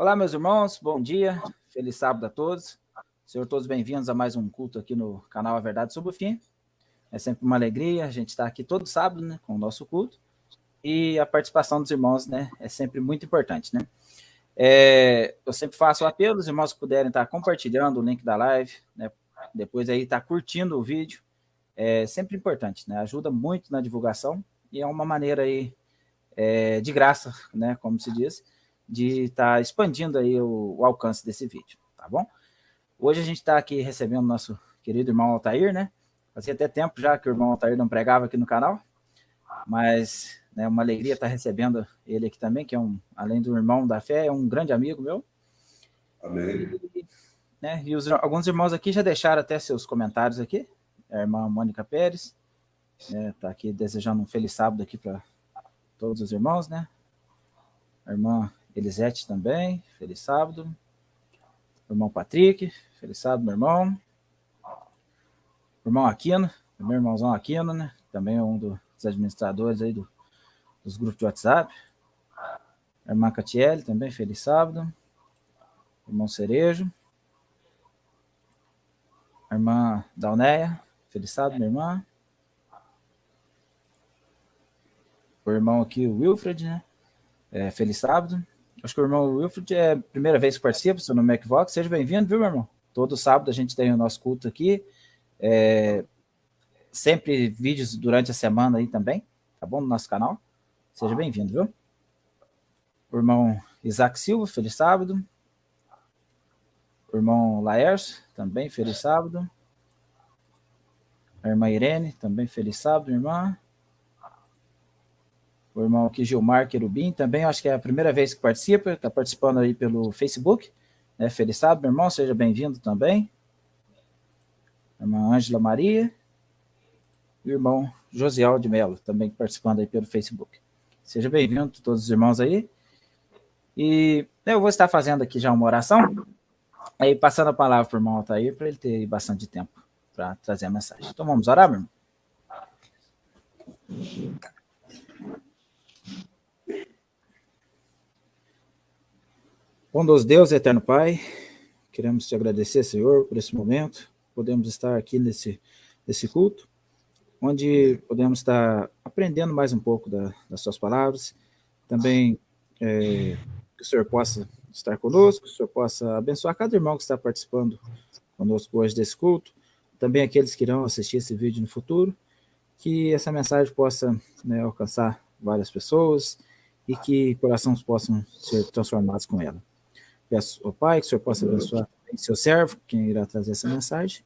Olá, meus irmãos, bom dia, feliz sábado a todos. Sejam todos bem-vindos a mais um culto aqui no canal A Verdade sobre o Fim. É sempre uma alegria, a gente está aqui todo sábado, né, com o nosso culto, e a participação dos irmãos, né, é sempre muito importante, né. Eu sempre faço o apelo, os irmãos que puderem estar compartilhando o link da live, né, depois aí estar curtindo o vídeo, é sempre importante, né, ajuda muito na divulgação, e é uma maneira aí de graça, né, como se diz, de estar expandindo aí o alcance desse vídeo, tá bom? Hoje a gente está aqui recebendo nosso querido irmão Altair, né? Fazia até tempo já que o irmão Altair não pregava aqui no canal, mas é uma alegria estar recebendo ele aqui também, que é além do irmão da fé, é um grande amigo meu. Amém. E alguns irmãos aqui já deixaram até seus comentários aqui. A irmã Mônica Pérez está aqui desejando um feliz sábado aqui para todos os irmãos, né? A irmã Elisete também, feliz sábado. O irmão Patrick, feliz sábado, meu irmão. O irmão Aquino, meu irmãozão Aquino, né? Também é um dos administradores aí dos grupos de WhatsApp. A irmã Catiele também, feliz sábado. O irmão Cerejo. A irmã Dalneia, feliz sábado, minha irmã. O irmão aqui, o Wilfred, né? Feliz sábado. Acho que o irmão Wilfred é a primeira vez que participa, seu nome é Macvox. Seja bem-vindo, viu, meu irmão? Todo sábado a gente tem o nosso culto aqui. Sempre vídeos durante a semana aí também, tá bom? No nosso canal. Seja bem-vindo, viu? O irmão Isaac Silva, feliz sábado. O irmão Laércio, também feliz sábado. A irmã Irene, também feliz sábado, irmã. O irmão aqui Gilmar Querubim, também acho que é a primeira vez que participa, está participando aí pelo Facebook. Né? Feliz sábado, meu irmão, seja bem-vindo também. A irmã Ângela Maria. E o irmão Josiel de Mello, também participando aí pelo Facebook. Seja bem-vindo todos os irmãos aí. E eu vou estar fazendo aqui já uma oração, aí passando a palavra para o irmão Altair, para ele ter bastante tempo para trazer a mensagem. Então vamos orar, meu irmão? Bondoso Deus, eterno Pai, queremos te agradecer, Senhor, por esse momento. Podemos estar aqui nesse culto, onde podemos estar aprendendo mais um pouco das suas palavras. Também que o Senhor possa estar conosco, que o Senhor possa abençoar cada irmão que está participando conosco hoje desse culto, também aqueles que irão assistir esse vídeo no futuro, que essa mensagem possa, né, alcançar várias pessoas e que corações possam ser transformados com ela. Peço ao Pai que o Senhor possa abençoar também seu servo, quem irá trazer essa mensagem.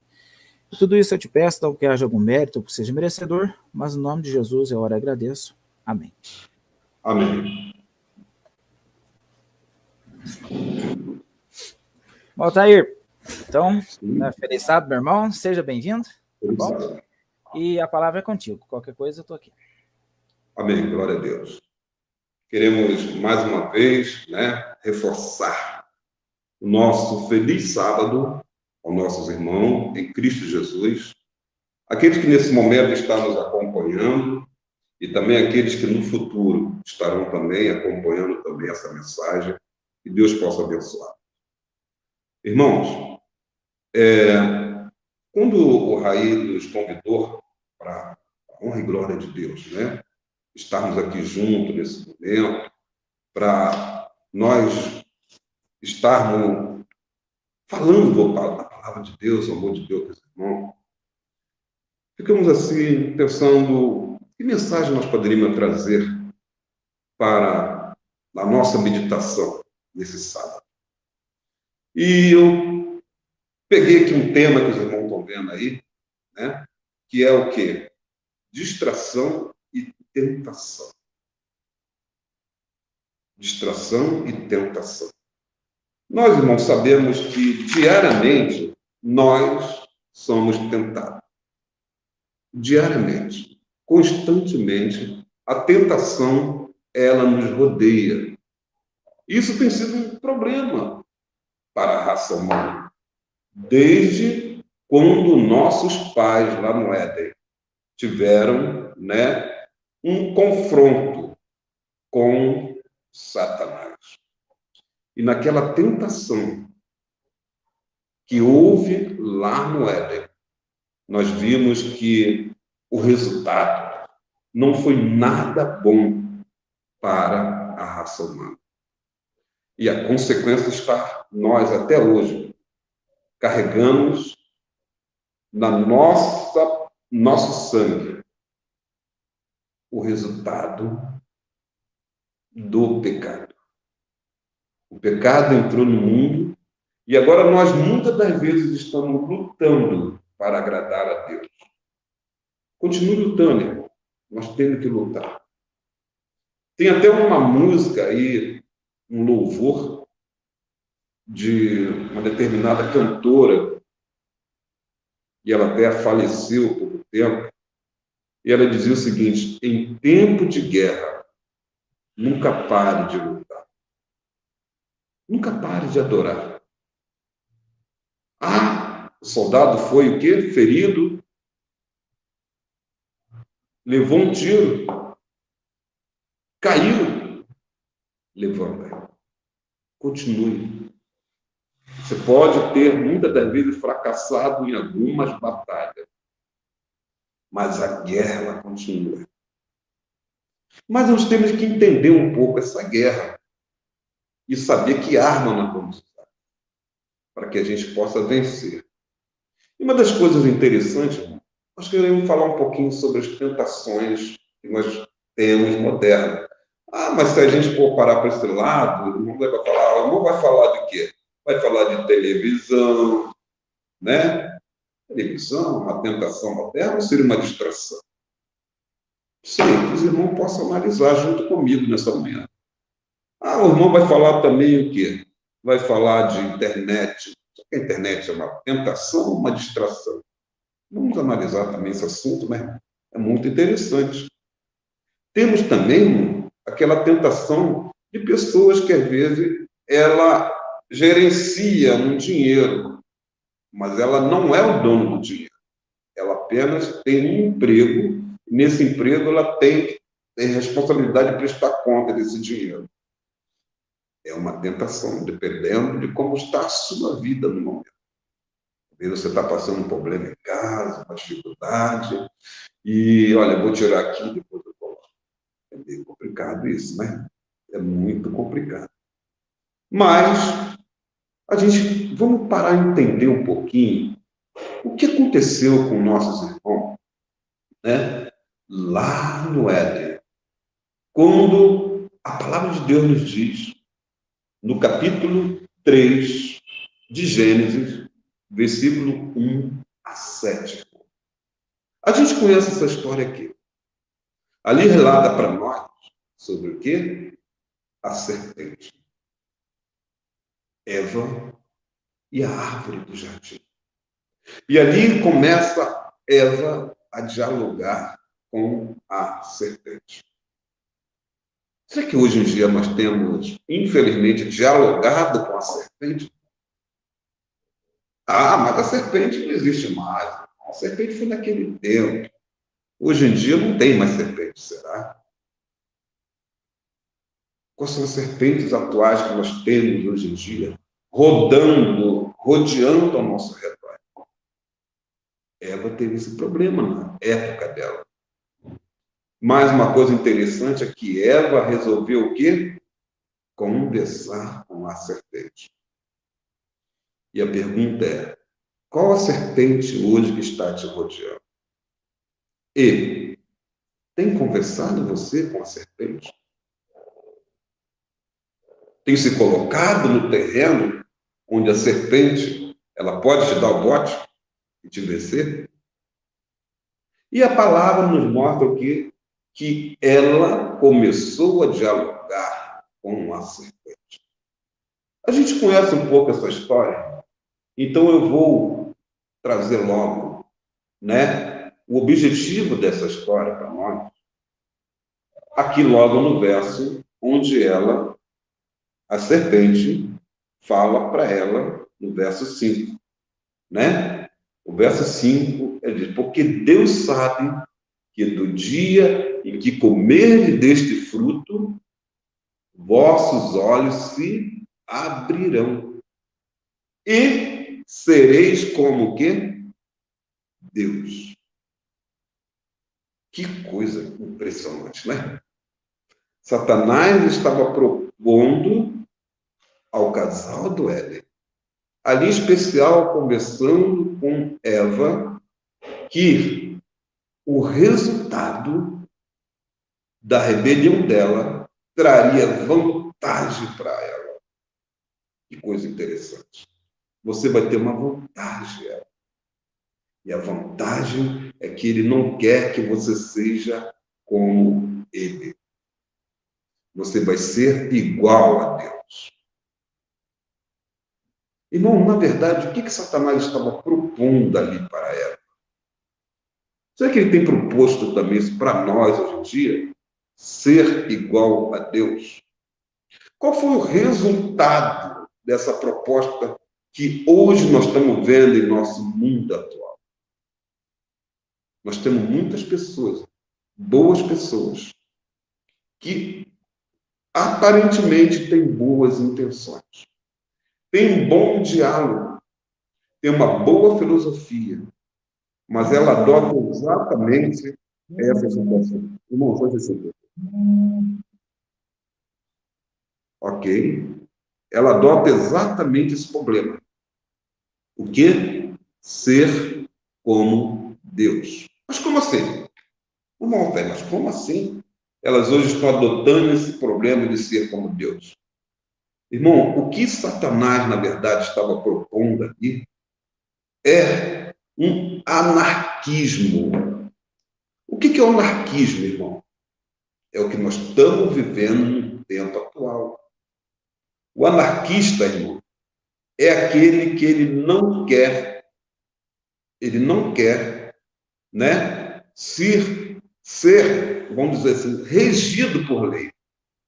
E tudo isso eu te peço, não que haja algum mérito ou que seja merecedor, mas no nome de Jesus eu oro e agradeço. Amém. Amém. Altair, então, feliz sábado, meu irmão, seja bem-vindo, tá bom? E a palavra é contigo, qualquer coisa eu estou aqui. Amém, glória a Deus. Queremos, mais uma vez, né, reforçar o nosso feliz sábado aos nossos irmãos em Cristo Jesus, aqueles que nesse momento estão nos acompanhando e também aqueles que no futuro estarão também acompanhando também essa mensagem, que Deus possa abençoar. Irmãos, quando o Raí nos convidou para a honra e glória de Deus, né, estarmos aqui juntos nesse momento, para nós estarmos falando da palavra de Deus, o amor de Deus, meus irmãos, ficamos assim pensando que mensagem nós poderíamos trazer para a nossa meditação nesse sábado. E eu peguei aqui um tema que os irmãos estão vendo aí, né, que é o quê? Distração e tentação. Distração e tentação. Nós, irmãos, sabemos que diariamente nós somos tentados. Diariamente, constantemente, a tentação, ela nos rodeia. Isso tem sido um problema para a raça humana. Desde quando nossos pais, lá no Éden, tiveram, né, um confronto com Satanás. E naquela tentação que houve lá no Éden, nós vimos que o resultado não foi nada bom para a raça humana. E a consequência está nós até hoje carregamos na nosso sangue o resultado do pecado. O pecado entrou no mundo e agora nós muitas das vezes estamos lutando para agradar a Deus. Continue lutando, irmão. Nós temos que lutar. Tem até uma música aí, um louvor de uma determinada cantora, e ela até faleceu há pouco tempo, e ela dizia o seguinte: em tempo de guerra, nunca pare de lutar. Nunca pare de adorar. Ah, o soldado foi o quê? Ferido, levou um tiro, caiu, levanta. Continue. Você pode ter, muitas das vezes, fracassado em algumas batalhas, mas a guerra ela continua. Mas nós temos que entender um pouco essa guerra e saber que arma nós vamos usar para que a gente possa vencer. E uma das coisas interessantes, nós queremos falar um pouquinho sobre as tentações que nós temos modernas. Ah, mas se a gente for parar para esse lado, o irmão vai falar de quê? Vai falar de televisão, né? Televisão, uma tentação moderna ou seria uma distração? Sim, que os irmãos possam analisar junto comigo nessa manhã. Ah, o irmão vai falar também o quê? Vai falar de internet. A internet é uma tentação ou uma distração? Vamos analisar também esse assunto, né? É muito interessante. Temos também aquela tentação de pessoas que, às vezes, ela gerencia um dinheiro, mas ela não é o dono do dinheiro. Ela apenas tem um emprego, e nesse emprego ela tem responsabilidade de prestar conta desse dinheiro. É uma tentação, dependendo de como está a sua vida no momento. Às vezes você está passando um problema em casa, uma dificuldade, e, olha, vou tirar aqui, depois eu coloco. É meio complicado isso, né? É muito complicado. Mas, vamos parar e entender um pouquinho o que aconteceu com nossos irmãos, né? Lá no Éden, quando a palavra de Deus nos diz, no capítulo 3 de Gênesis, versículo 1 a 7. A gente conhece essa história aqui. Ali relata para nós sobre o quê? A serpente. Eva e a árvore do jardim. E ali começa Eva a dialogar com a serpente. Será que hoje em dia nós temos, infelizmente, dialogado com a serpente? Ah, mas a serpente não existe mais. A serpente foi naquele tempo. Hoje em dia não tem mais serpente, será? Quais são as serpentes atuais que nós temos hoje em dia, rodeando ao nosso redor? Eva teve esse problema na época dela. Mais uma coisa interessante é que Eva resolveu o quê? Conversar com a serpente. E a pergunta é, qual a serpente hoje que está te rodeando? E tem conversado você com a serpente? Tem se colocado no terreno onde a serpente ela pode te dar o bote e te vencer? E a palavra nos mostra o quê? Que ela começou a dialogar com a serpente. A gente conhece um pouco essa história, então eu vou trazer logo, né, o objetivo dessa história para nós, aqui logo no verso, onde a serpente, fala para ela, no verso 5, né? O verso 5, ele diz, porque Deus sabe que do dia em que comerdes deste fruto, vossos olhos se abrirão. E sereis como o quê? Deus. Que coisa impressionante, né? Satanás estava propondo ao casal do Éden, ali em especial conversando com Eva, que o resultado da rebelião dela traria vantagem para ela. Que coisa interessante. Você vai ter uma vantagem, Eva. E a vantagem é que ele não quer que você seja como ele. Você vai ser igual a Deus. Irmão, na verdade, o que Satanás estava propondo ali para ela? Será que ele tem proposto também isso para nós hoje em dia? Ser igual a Deus? Qual foi o resultado dessa proposta que hoje nós estamos vendo em nosso mundo atual? Nós temos muitas pessoas, boas pessoas, que aparentemente têm boas intenções, têm um bom diálogo, têm uma boa filosofia, mas ela adota exatamente essa situação. Irmão, pode ser. Ok? Ela adota exatamente esse problema. O quê? Ser como Deus. Mas como assim? Irmão, mas como assim? Elas hoje estão adotando esse problema de ser como Deus. Irmão, o que Satanás, na verdade, estava propondo aqui é um anarquismo. O que é o anarquismo, irmão? É o que nós estamos vivendo no tempo atual. O anarquista, irmão, é aquele que ele não quer, né, ser, vamos dizer assim, regido por lei.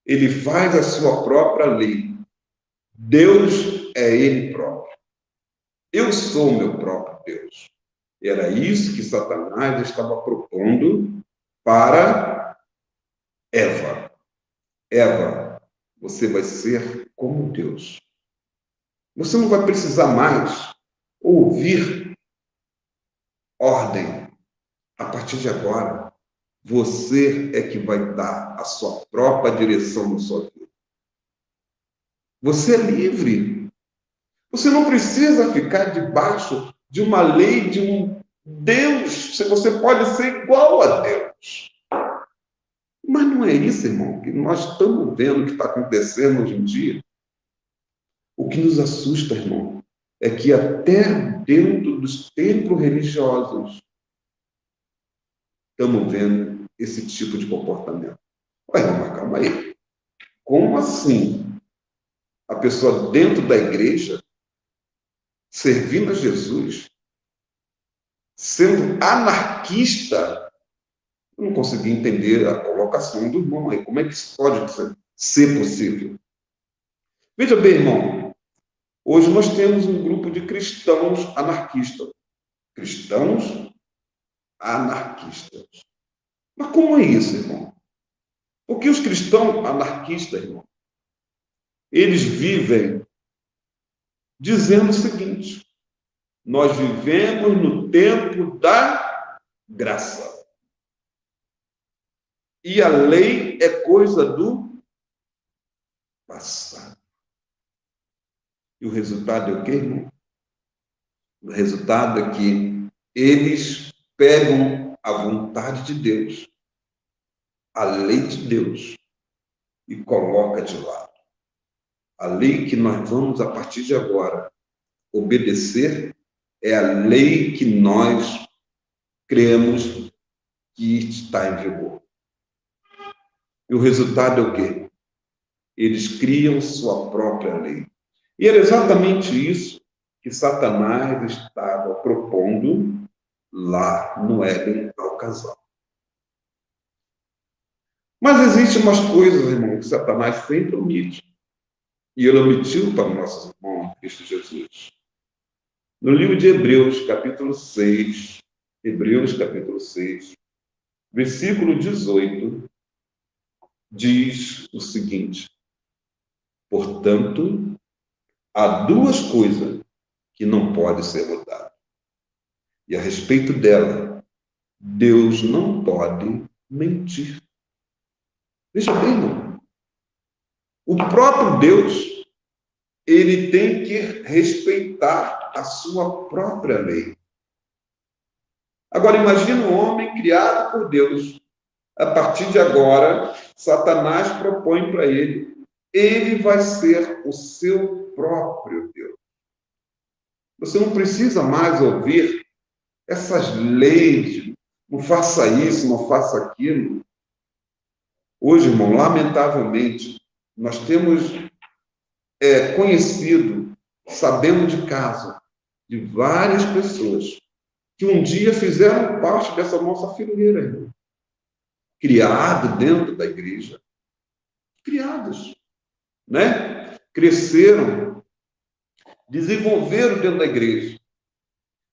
Ele faz a sua própria lei. Deus é ele próprio. Eu sou o meu próprio Deus. E era isso que Satanás estava propondo para Eva. Eva, você vai ser como Deus. Você não vai precisar mais ouvir ordem. A partir de agora, você é que vai dar a sua própria direção na sua vida. Você é livre. Você não precisa ficar debaixo de uma lei de um Deus. Você pode ser igual a Deus. Mas não é isso, irmão, que nós estamos vendo que está acontecendo hoje em dia. O que nos assusta, irmão, é que até dentro dos templos religiosos estamos vendo esse tipo de comportamento. Olha, irmão, calma aí. Como assim? A pessoa dentro da igreja, servindo a Jesus, sendo anarquista, eu não consegui entender a colocação do irmão aí. Como é que isso pode ser possível? Veja bem, irmão, hoje nós temos um grupo de cristãos anarquistas. Cristãos anarquistas. Mas como é isso, irmão? Porque os cristãos anarquistas, irmão, eles vivem dizendo o seguinte: nós vivemos no tempo da graça. E a lei é coisa do passado. E o resultado é o quê, irmão? O resultado é que eles pegam a vontade de Deus, a lei de Deus, e colocam de lado. A lei que nós vamos, a partir de agora, obedecer é a lei que nós cremos que está em vigor. E o resultado é o quê? Eles criam sua própria lei. E era exatamente isso que Satanás estava propondo lá no Éden ao casal. Mas existem umas coisas, irmão, que Satanás sempre omite. E ele omitiu para nossos irmãos em Cristo Jesus. No livro de Hebreus, capítulo 6, versículo 18, diz o seguinte: portanto, há duas coisas que não podem ser mudadas. E a respeito dela, Deus não pode mentir. Veja bem, irmão. O próprio Deus, ele tem que respeitar a sua própria lei. Agora, imagine um homem criado por Deus. A partir de agora, Satanás propõe para ele vai ser o seu próprio Deus. Você não precisa mais ouvir essas leis, não faça isso, não faça aquilo. Hoje, irmão, lamentavelmente, nós temos conhecido, sabendo de caso, de várias pessoas que um dia fizeram parte dessa nossa fileira, irmão. Criado dentro da igreja, criados, né? Cresceram, desenvolveram dentro da igreja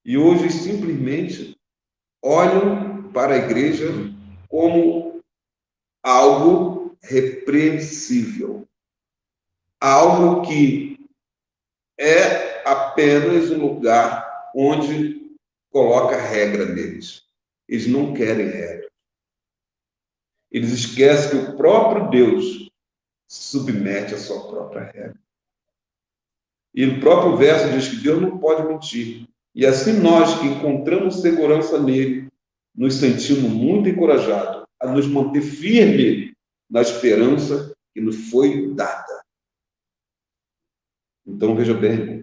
e hoje simplesmente olham para a igreja como algo repreensível, algo que é apenas um lugar onde coloca regra neles. Eles não querem regra. Eles esquecem que o próprio Deus se submete à sua própria regra. E o próprio verso diz que Deus não pode mentir. E assim nós que encontramos segurança nele, nos sentimos muito encorajados a nos manter firmes na esperança que nos foi dada. Então, veja bem,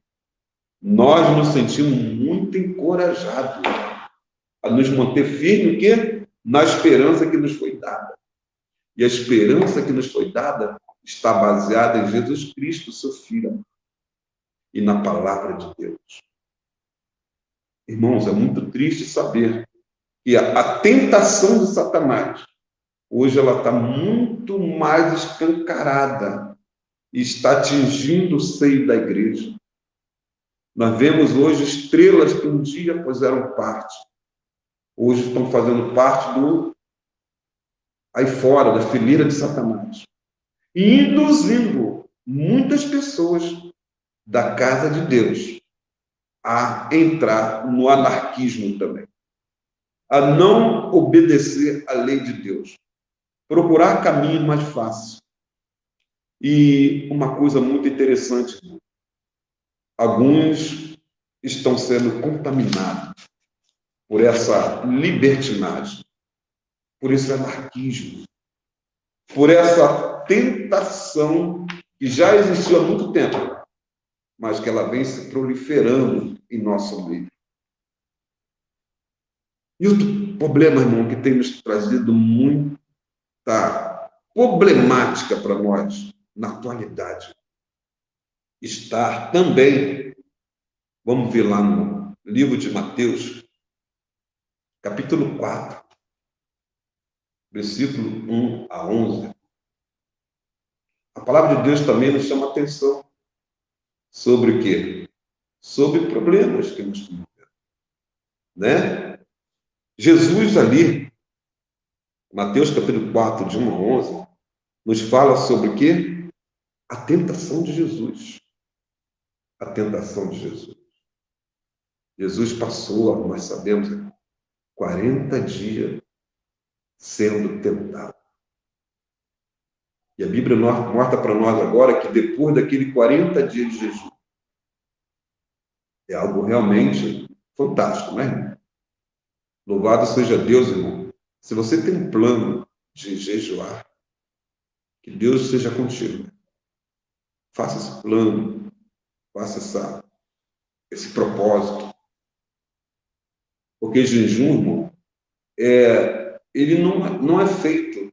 nós nos sentimos muito encorajados a nos manter firmes o quê? Na esperança que nos foi dada. E a esperança que nos foi dada está baseada em Jesus Cristo, seu Filho, e na palavra de Deus. Irmãos, é muito triste saber que a tentação de Satanás, hoje ela está muito mais escancarada e está atingindo o seio da igreja. Nós vemos hoje estrelas que um dia fizeram parte, hoje estão fazendo parte aí fora, da fileira de Satanás, e induzindo muitas pessoas da casa de Deus a entrar no anarquismo também, a não obedecer à lei de Deus, procurar caminhos mais fáceis. E uma coisa muito interessante, alguns estão sendo contaminados por essa libertinagem, por esse anarquismo, por essa tentação que já existiu há muito tempo, mas que ela vem se proliferando em nosso meio. E outro problema, irmão, que tem nos trazido muita problemática para nós na atualidade, está também, vamos ver lá no livro de Mateus, capítulo 4, versículo 1 a 11. A palavra de Deus também nos chama atenção sobre o quê? Sobre problemas que nós temos, né? Jesus ali, Mateus capítulo 4, de 1 a 11, nos fala sobre o quê? A tentação de Jesus. A tentação de Jesus. Jesus passou, nós sabemos, 40 dias sendo tentado. E a Bíblia mostra para nós agora que depois daquele 40 dias de jejum, é algo realmente fantástico, né? Louvado seja Deus, irmão. Se você tem um plano de jejuar, que Deus seja contigo. Faça esse plano, faça esse propósito. Porque jejum, irmão, ele não é feito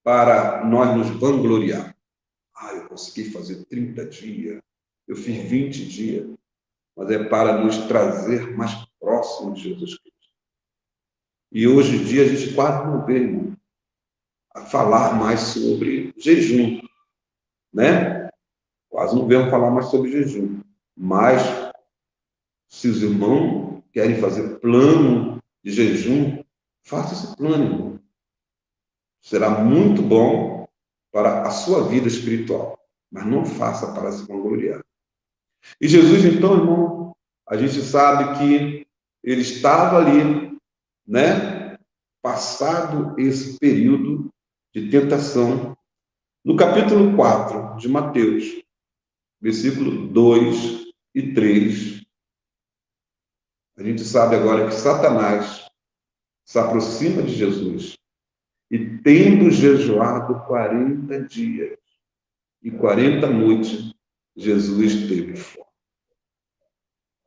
para nós nos vangloriar. Eu consegui fazer 30 dias, eu fiz 20 dias. Mas é para nos trazer mais próximo de Jesus Cristo. E hoje em dia a gente quase não vê, irmão, a falar mais sobre jejum, né? Quase não vemos falar mais sobre jejum. Mas, se os irmãos querem fazer plano de jejum, faça esse plano, irmão. Será muito bom para a sua vida espiritual, mas não faça para se vangloriar. E Jesus, então, irmão, a gente sabe que ele estava ali, né? Passado esse período de tentação. No capítulo 4 de Mateus, versículo 2 e 3, a gente sabe agora que Satanás se aproxima de Jesus e, tendo jejuado 40 dias e 40 noites, Jesus teve fome.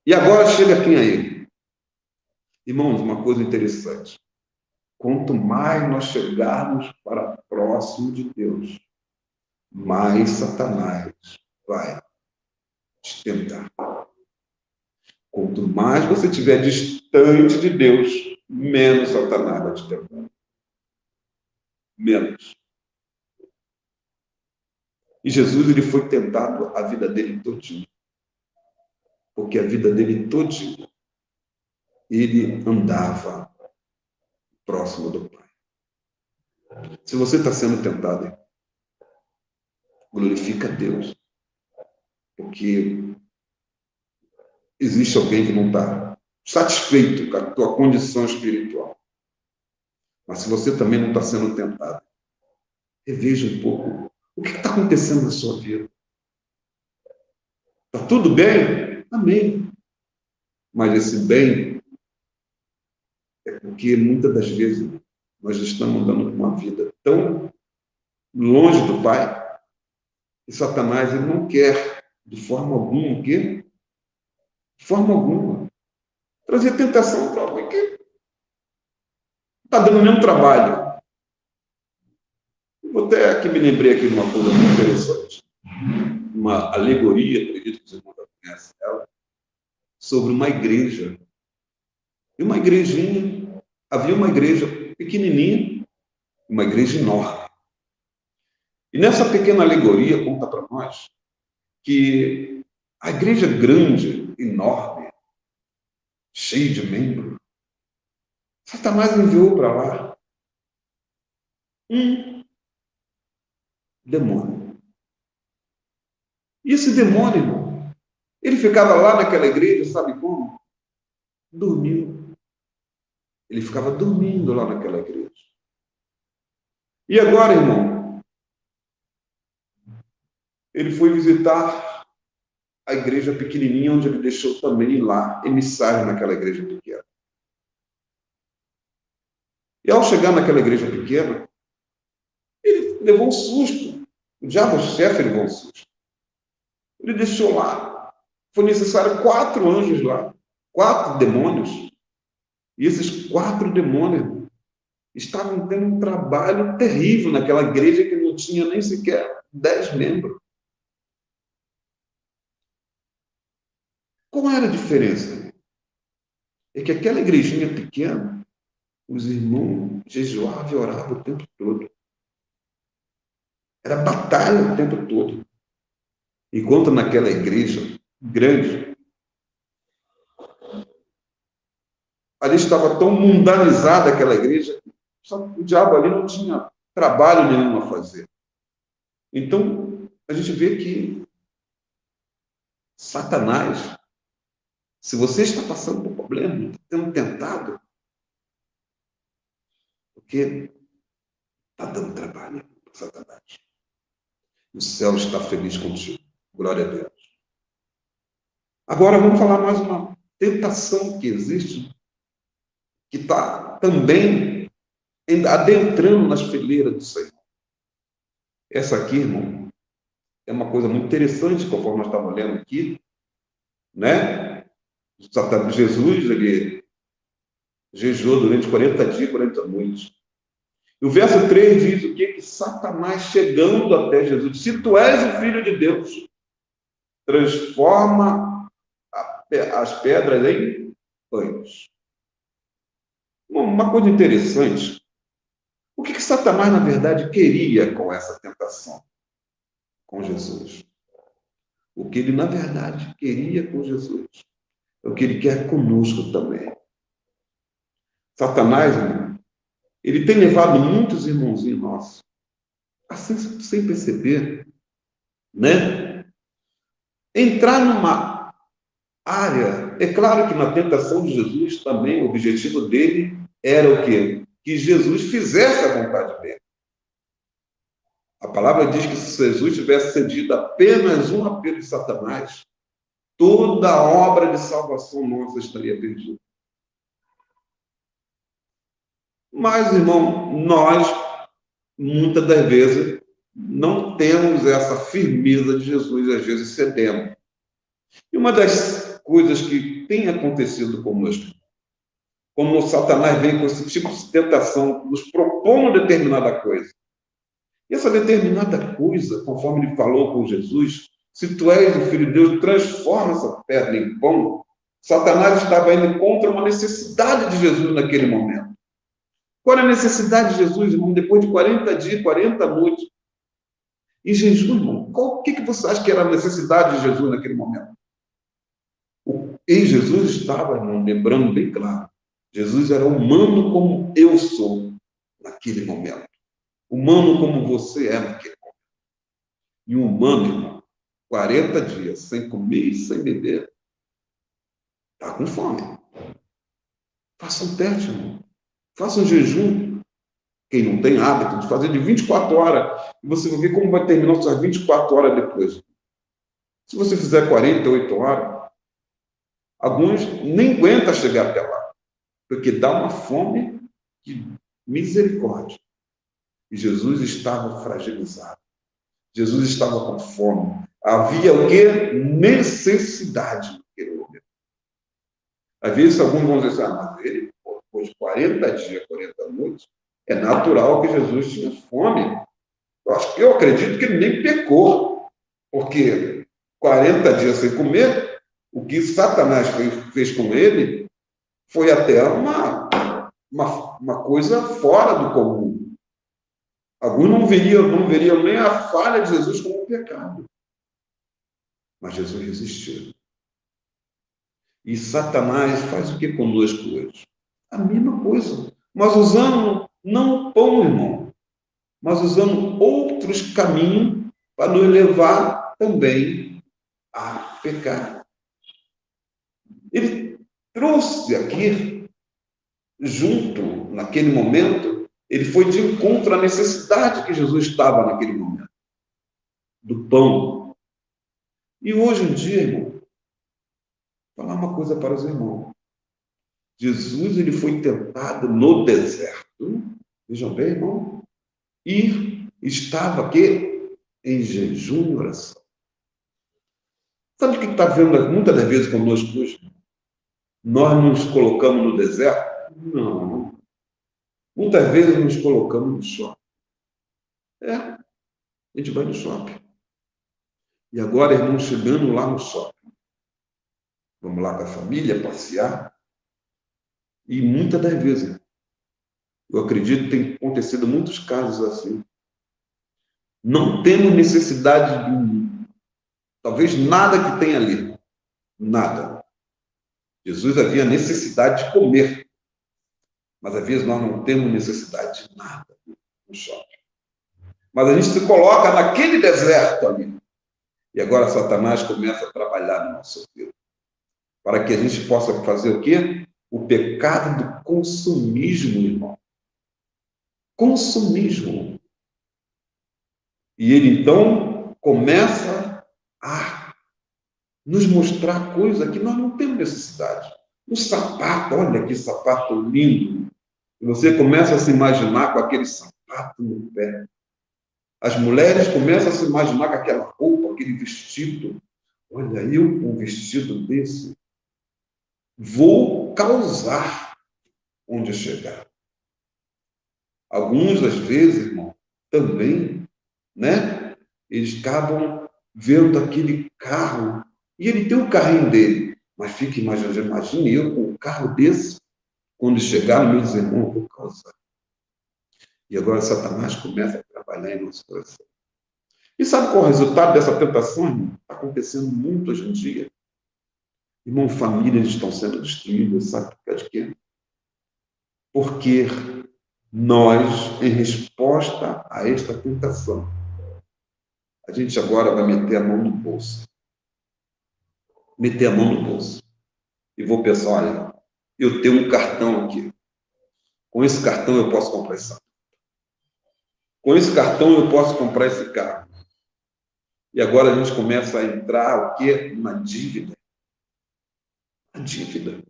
E agora chega quem a ele? Irmãos, uma coisa interessante. Quanto mais nós chegarmos para próximo de Deus, mais Satanás vai te tentar. Quanto mais você estiver distante de Deus, menos Satanás vai te tentar. Menos. E Jesus, ele foi tentado a vida dele todinha. Porque a vida dele todinha, ele andava próximo do Pai. Se você está sendo tentado, glorifica a Deus. Porque existe alguém que não está satisfeito com a tua condição espiritual. Mas se você também não está sendo tentado, reveja um pouco o que está acontecendo na sua vida. Está tudo bem? Amém. Mas esse bem é porque muitas das vezes nós estamos andando com uma vida tão longe do Pai que Satanás ele não quer de forma alguma o quê? De forma alguma. Trazer tentação para alguém que não está dando nenhum trabalho. Vou até aqui me lembrei aqui de uma coisa muito interessante. Uma alegoria, acredito que os irmãos conhecem ela, sobre uma igreja. E uma igrejinha, havia uma igreja pequenininha, uma igreja enorme. E nessa pequena alegoria conta para nós que a igreja grande, enorme, cheia de membros, Satanás enviou para lá um demônio. E esse demônio, irmão, ele ficava lá naquela igreja, sabe como? Dormindo. Ele ficava dormindo lá naquela igreja. E agora, irmão, ele foi visitar a igreja pequenininha, onde ele deixou também lá emissário naquela igreja pequena. E ao chegar naquela igreja pequena, ele levou um susto. O diabo-chefe levou um susto. Ele deixou lá. Foi necessário 4 anjos lá, 4 demônios. E esses 4 demônios estavam tendo um trabalho terrível naquela igreja que não tinha nem sequer 10 membros. Qual era a diferença? É que aquela igrejinha pequena, os irmãos jejuavam e oravam o tempo todo. Era batalha o tempo todo. Enquanto naquela igreja grande, ali estava tão mundanizada aquela igreja, o diabo ali não tinha trabalho nenhum a fazer. Então, a gente vê que Satanás, se você está passando por problema, está sendo tentado, porque está dando trabalho para Satanás. O céu está feliz contigo. Glória a Deus. Agora vamos falar mais uma tentação que existe, que está também adentrando nas fileiras do Senhor. Essa aqui, irmão, é uma coisa muito interessante, conforme nós estamos lendo aqui, né? Jesus, ele jejuou durante 40 dias e 40 noites. E o verso 3 diz o quê? Que Satanás, chegando até Jesus, se tu és o Filho de Deus, transforma as pedras em pães. Uma coisa interessante, o que Satanás, na verdade, queria com essa tentação com Jesus? O que ele, na verdade, queria com Jesus é o que ele quer conosco também. Satanás, irmão, ele tem levado muitos irmãozinhos nossos, assim, sem perceber, né? entrar numa área. É claro que na tentação de Jesus também o objetivo dele era o quê? Que Jesus fizesse a vontade dele. A palavra diz que se Jesus tivesse cedido apenas um apelo de Satanás, toda a obra de salvação nossa estaria perdida. Mas, irmão, nós, muitas das vezes, não temos essa firmeza de Jesus, às vezes cedemos. E uma das coisas que tem acontecido conosco, quando Satanás vem com esse tipo de tentação, nos propondo determinada coisa. E essa determinada coisa, conforme ele falou com Jesus, se tu és o Filho de Deus, transforma essa pedra em pão. Satanás estava indo contra uma necessidade de Jesus naquele momento. Qual era a necessidade de Jesus, irmão? Depois de 40 dias, 40 noites, em jejum, irmão, o que você acha que era a necessidade de Jesus naquele momento? E Jesus estava, irmão, lembrando bem claro, Jesus era humano como eu sou naquele momento. Humano como você é naquele momento. E um humano, irmão, 40 dias sem comer e sem beber, está com fome. Faça um teste, irmão. Faça um jejum. Quem não tem hábito de fazer de 24 horas, e você vai ver como vai terminar as suas 24 horas depois. Se você fizer 48 horas, alguns nem aguentam chegar até lá, porque dá uma fome de misericórdia. E Jesus estava fragilizado. Jesus estava com fome. Havia o quê? Necessidade naquele momento. Às vezes, alguns vão dizer assim, mas ele, depois de 40 dias, 40 noites, é natural que Jesus tinha fome. Eu acredito que ele nem pecou, porque 40 dias sem comer, o que Satanás fez com ele foi até uma coisa fora do comum. Alguns não veriam nem a falha de Jesus como um pecado. Mas Jesus resistiu. E Satanás faz o que conosco hoje? A mesma coisa. Mas usando não o pão, irmão, mas usando outros caminhos para nos levar também a pecar. Ele trouxe aqui, junto, naquele momento, ele foi de encontro à necessidade que Jesus estava naquele momento, do pão. E hoje em dia, irmão, vou falar uma coisa para os irmãos. Jesus, ele foi tentado no deserto, vejam bem, irmão, e estava aqui em jejum e oração. Sabe o que está vendo muitas das vezes conosco hoje? Nós nos colocamos no deserto? Não. Muitas vezes nos colocamos no shopping. A gente vai no shopping. E agora, irmão, chegando lá no shopping, vamos lá com a família, passear. E muitas das vezes, eu acredito que tem acontecido muitos casos assim. Não temos necessidade de talvez nada que tenha ali. Nada. Jesus havia necessidade de comer. Mas às vezes nós não temos necessidade de nada no shopping. Mas a gente se coloca naquele deserto ali. E agora Satanás começa a trabalhar no nosso vida. Para que a gente possa fazer o quê? O pecado do consumismo, irmão. Consumismo. E ele, então, começa a nos mostrar coisa que nós não temos necessidade. Um sapato, olha que sapato lindo. E você começa a se imaginar com aquele sapato no pé. As mulheres começam a se imaginar com aquela roupa, aquele vestido. Olha, eu com um vestido desse vou causar onde eu chegar. Alguns, às vezes, irmão, também, né? Eles acabam vendo aquele carro, e ele tem o carrinho dele, mas fica imaginando, imagine eu com um carro desse, quando chegar no meu irmão, eu vou causar. E agora Satanás começa a trabalhar em nosso coração. E sabe qual é o resultado dessa tentação, irmão? Está acontecendo muito hoje em dia. Irmão, famílias estão sendo destruídas, sabe por causa de quê? Porque nós, em resposta a esta tentação, a gente agora vai meter a mão no bolso. meter a mão no bolso e vou pensar, olha, eu tenho um cartão aqui. Com esse cartão eu posso comprar esse carro. Com esse cartão eu posso comprar esse carro. E agora a gente começa a entrar o quê? Na dívida. A dívida.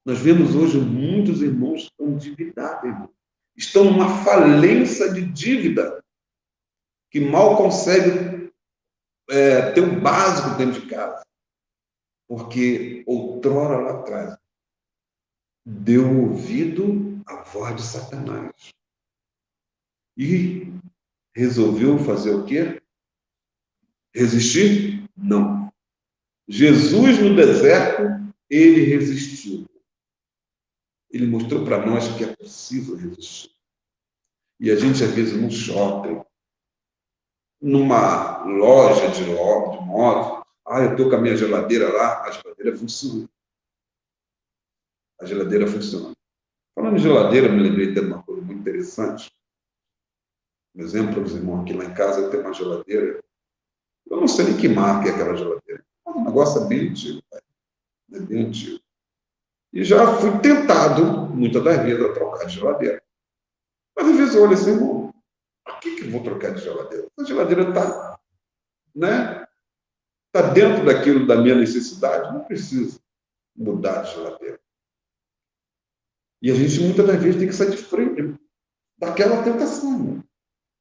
Nós vemos hoje muitos irmãos que estão endividados, irmão. Estão numa falência de dívida, que mal conseguem ter o básico dentro de casa. Porque outrora lá atrás deu ouvido à voz de Satanás. E resolveu fazer o quê? Resistir? Não. Jesus no deserto, ele resistiu. Ele mostrou para nós que é possível resistir. E a gente, às vezes, num shopping, numa loja de móveis, eu estou com a minha geladeira lá, a geladeira funciona. A geladeira funciona. Falando em geladeira, me lembrei de uma coisa muito interessante. Um exemplo, os irmãos, aqui lá em casa eu tenho uma geladeira. Eu não sei nem que marca é aquela geladeira. Mas o negócio é bem antigo, é bem antigo. E já fui tentado, muitas das vezes, a trocar de geladeira. Mas às vezes eu olho assim, irmão, por que eu vou trocar de geladeira? A geladeira está, né? Está dentro daquilo da minha necessidade, não preciso mudar de geladeira. E a gente, muitas das vezes, tem que sair de frente daquela tentação. Né?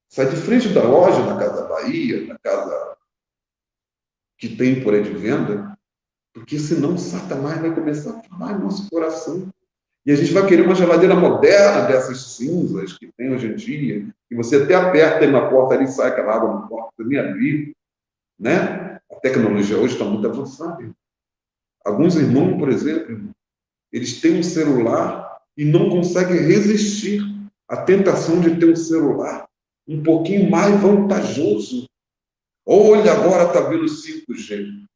Sai de frente da loja, da Casa Bahia, da casa que tem por aí de venda, porque senão Satanás vai começar a falar no nosso coração. E a gente vai querer uma geladeira moderna dessas cinzas que tem hoje em dia, que você até aperta aí na porta ali, sai aquela água na porta, você nem abrir, né? A tecnologia hoje está muito avançada. Alguns irmãos, por exemplo, eles têm um celular e não conseguem resistir à tentação de ter um celular um pouquinho mais vantajoso. Olha, agora está vindo 5G.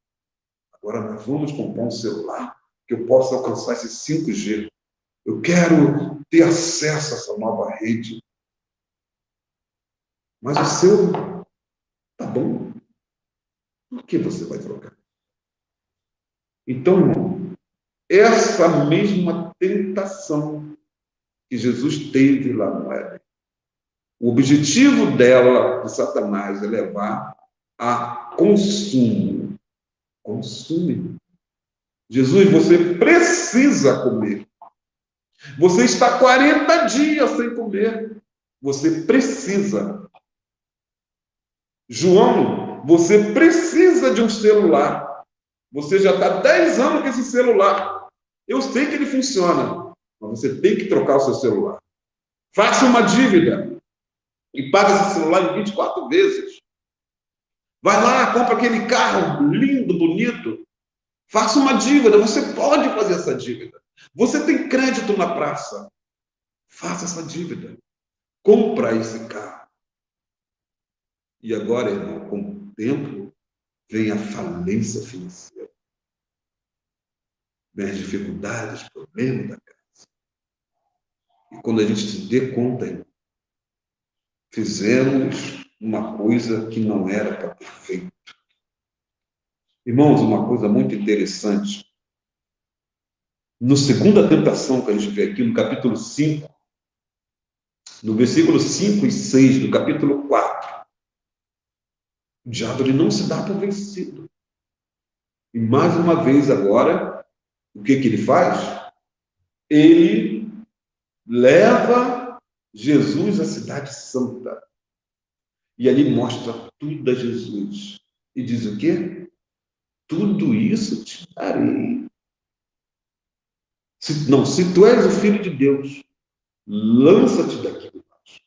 Agora nós vamos comprar um celular que eu possa alcançar esse 5G. Eu quero ter acesso a essa nova rede. Mas o seu tá bom. Por que você vai trocar? Então, irmão, essa mesma tentação que Jesus teve lá no Éden, o objetivo dela, de Satanás, é levar a consumo. Consume. Jesus, você precisa comer. Você está 40 dias sem comer. Você precisa. João, você precisa de um celular. Você já está 10 anos com esse celular. Eu sei que ele funciona, mas você tem que trocar o seu celular. Faça uma dívida e pague esse celular em 24 vezes. Vai lá, compra aquele carro lindo, bonito. Faça uma dívida. Você pode fazer essa dívida. Você tem crédito na praça. Faça essa dívida. Compra esse carro. E agora, irmão, com o tempo, vem a falência financeira. Vem as dificuldades, problemas da casa. E quando a gente se dê conta, irmão, fizemos uma coisa que não era para ter feito. Irmãos, uma coisa muito interessante. No segunda tentação que a gente vê aqui, no capítulo 5, no versículo 5 e 6 do capítulo 4, o diabo ele não se dá por vencido. E mais uma vez agora, o que ele faz? Ele leva Jesus à cidade santa. E ali mostra tudo a Jesus. E diz o quê? Tudo isso te darei. Se tu és o Filho de Deus, lança-te daqui de baixo.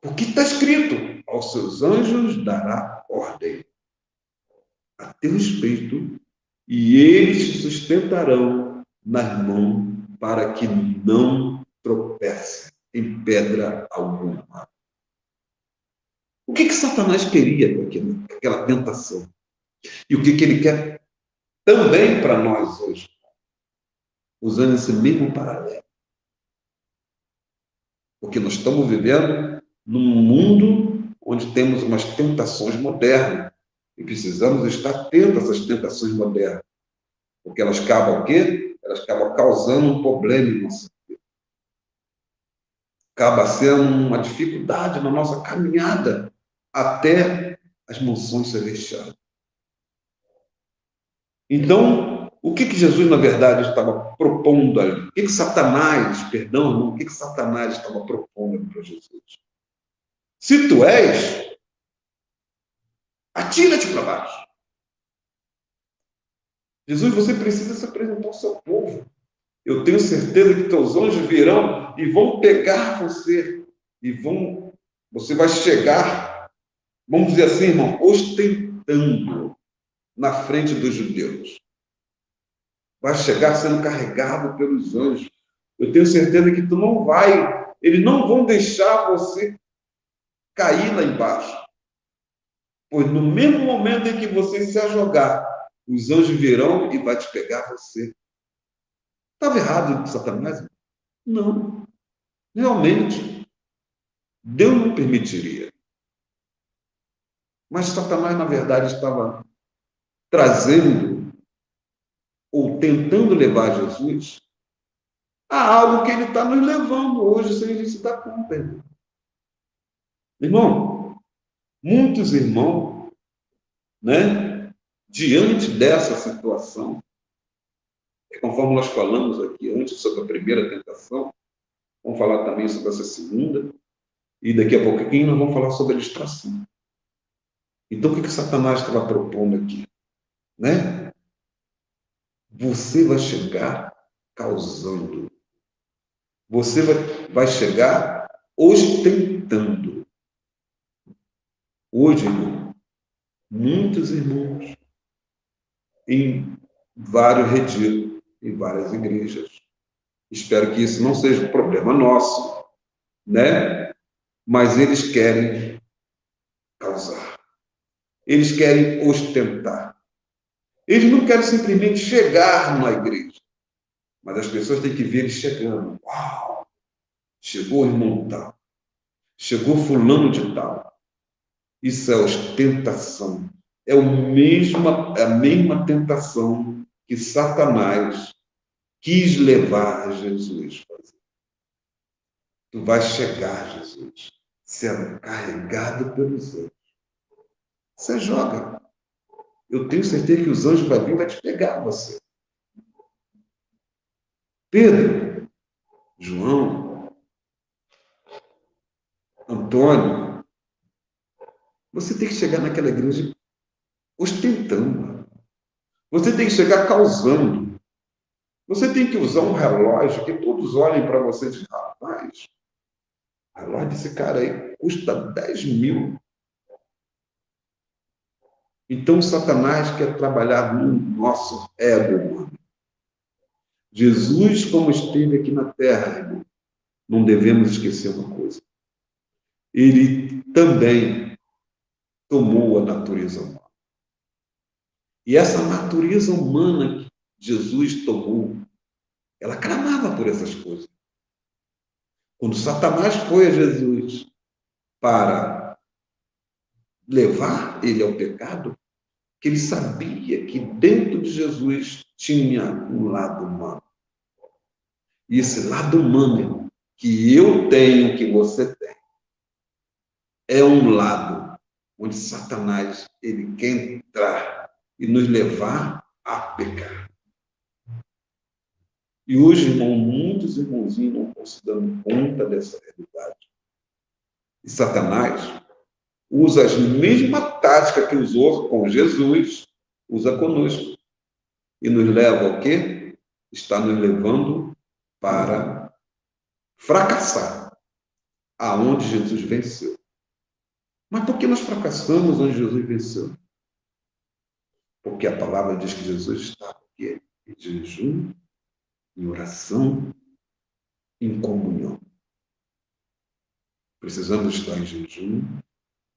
Porque está escrito, aos seus anjos dará ordem a teu respeito, e eles te sustentarão nas mãos para que não tropece em pedra alguma. O que Satanás queria com aquela tentação? E o que ele quer também para nós hoje? Usando esse mesmo paralelo. Porque nós estamos vivendo num mundo onde temos umas tentações modernas. E precisamos estar atentos a essas tentações modernas, porque elas acabam o quê? Elas acabam causando um problema em nossa vida. Acaba sendo uma dificuldade na nossa caminhada até as mansões celestiais. Então, o que Jesus, na verdade, estava propondo ali? O que Satanás, perdão, irmão, o que Satanás estava propondo ali para Jesus? Se tu és, atira-te para baixo. Jesus, você precisa se apresentar ao seu povo. Eu tenho certeza que teus anjos virão e vão pegar você. Você vai chegar, vamos dizer assim, irmão, ostentando na frente dos judeus. Vai chegar sendo carregado pelos anjos. Eu tenho certeza que eles não vão deixar você cair lá embaixo. Pois no mesmo momento em que você se ajogar, os anjos virão e vai te pegar você. Estava errado de Satanás? Não. Realmente, Deus não permitiria. Mas Satanás, na verdade, estava trazendo ou tentando levar Jesus a algo que ele está nos levando hoje, sem a gente se dar conta. Irmão, muitos irmãos, né, diante dessa situação, conforme nós falamos aqui antes sobre a primeira tentação, vamos falar também sobre essa segunda, e daqui a pouquinho nós vamos falar sobre a distração. Então, o que Satanás estava propondo aqui? Né? Você vai chegar causando. Você vai chegar ostentando. Hoje, irmão, muitos irmãos em vários retiros, em várias igrejas. Espero que isso não seja um problema nosso, né? Mas eles querem causar. Eles querem ostentar. Eles não querem simplesmente chegar na igreja, mas as pessoas têm que ver eles chegando. Uau! Chegou o irmão tal. Chegou fulano de tal. Isso é ostentação. É a mesma tentação que Satanás quis levar a Jesus a fazer. Tu vais chegar, Jesus, sendo carregado pelos anjos. Você joga. Eu tenho certeza que os anjos vão vir e vai te pegar você. Pedro, João, Antônio, você tem que chegar naquela igreja ostentando. Você tem que chegar causando. Você tem que usar um relógio que todos olhem para você e digam, rapaz, o relógio desse cara aí custa 10 mil. Então, Satanás quer trabalhar no nosso ego, mano. Jesus, como esteve aqui na terra, irmão, não devemos esquecer uma coisa. Ele também tomou a natureza humana. E essa natureza humana que Jesus tomou, ela clamava por essas coisas. Quando Satanás foi a Jesus para levar ele ao pecado, que ele sabia que dentro de Jesus tinha um lado humano. E esse lado humano, irmão, que eu tenho, que você tem, é um lado onde Satanás ele quer entrar e nos levar a pecar. E hoje, irmão, muitos irmãozinhos não estão se dando conta dessa realidade. E Satanás usa as mesmas táticas que usou com Jesus, usa conosco. E nos leva ao quê? Está nos levando para fracassar aonde Jesus venceu. Mas por que nós fracassamos onde Jesus venceu? Porque a palavra diz que Jesus estava aqui em jejum, em oração, em comunhão. Precisamos estar em jejum,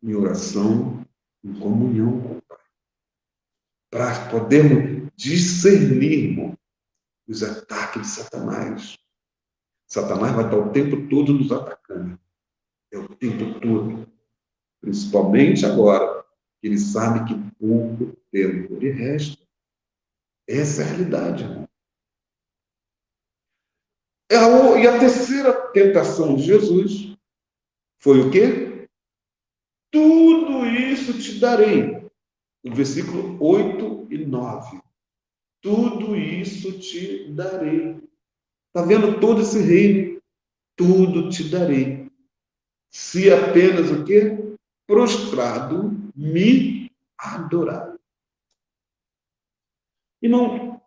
em oração, em comunhão com o Pai. Para podermos discernir, irmão, os ataques de Satanás. Satanás vai estar o tempo todo nos atacando. É o tempo todo. Principalmente agora Ele sabe que pouco tempo lhe resta. Essa é a realidade, irmão. E a terceira tentação de Jesus foi o quê? Tudo isso te darei. O versículo 8 e 9. Tudo isso te darei. Está vendo todo esse reino? Tudo te darei. Se apenas o quê? Prostrado me adorar. Irmão,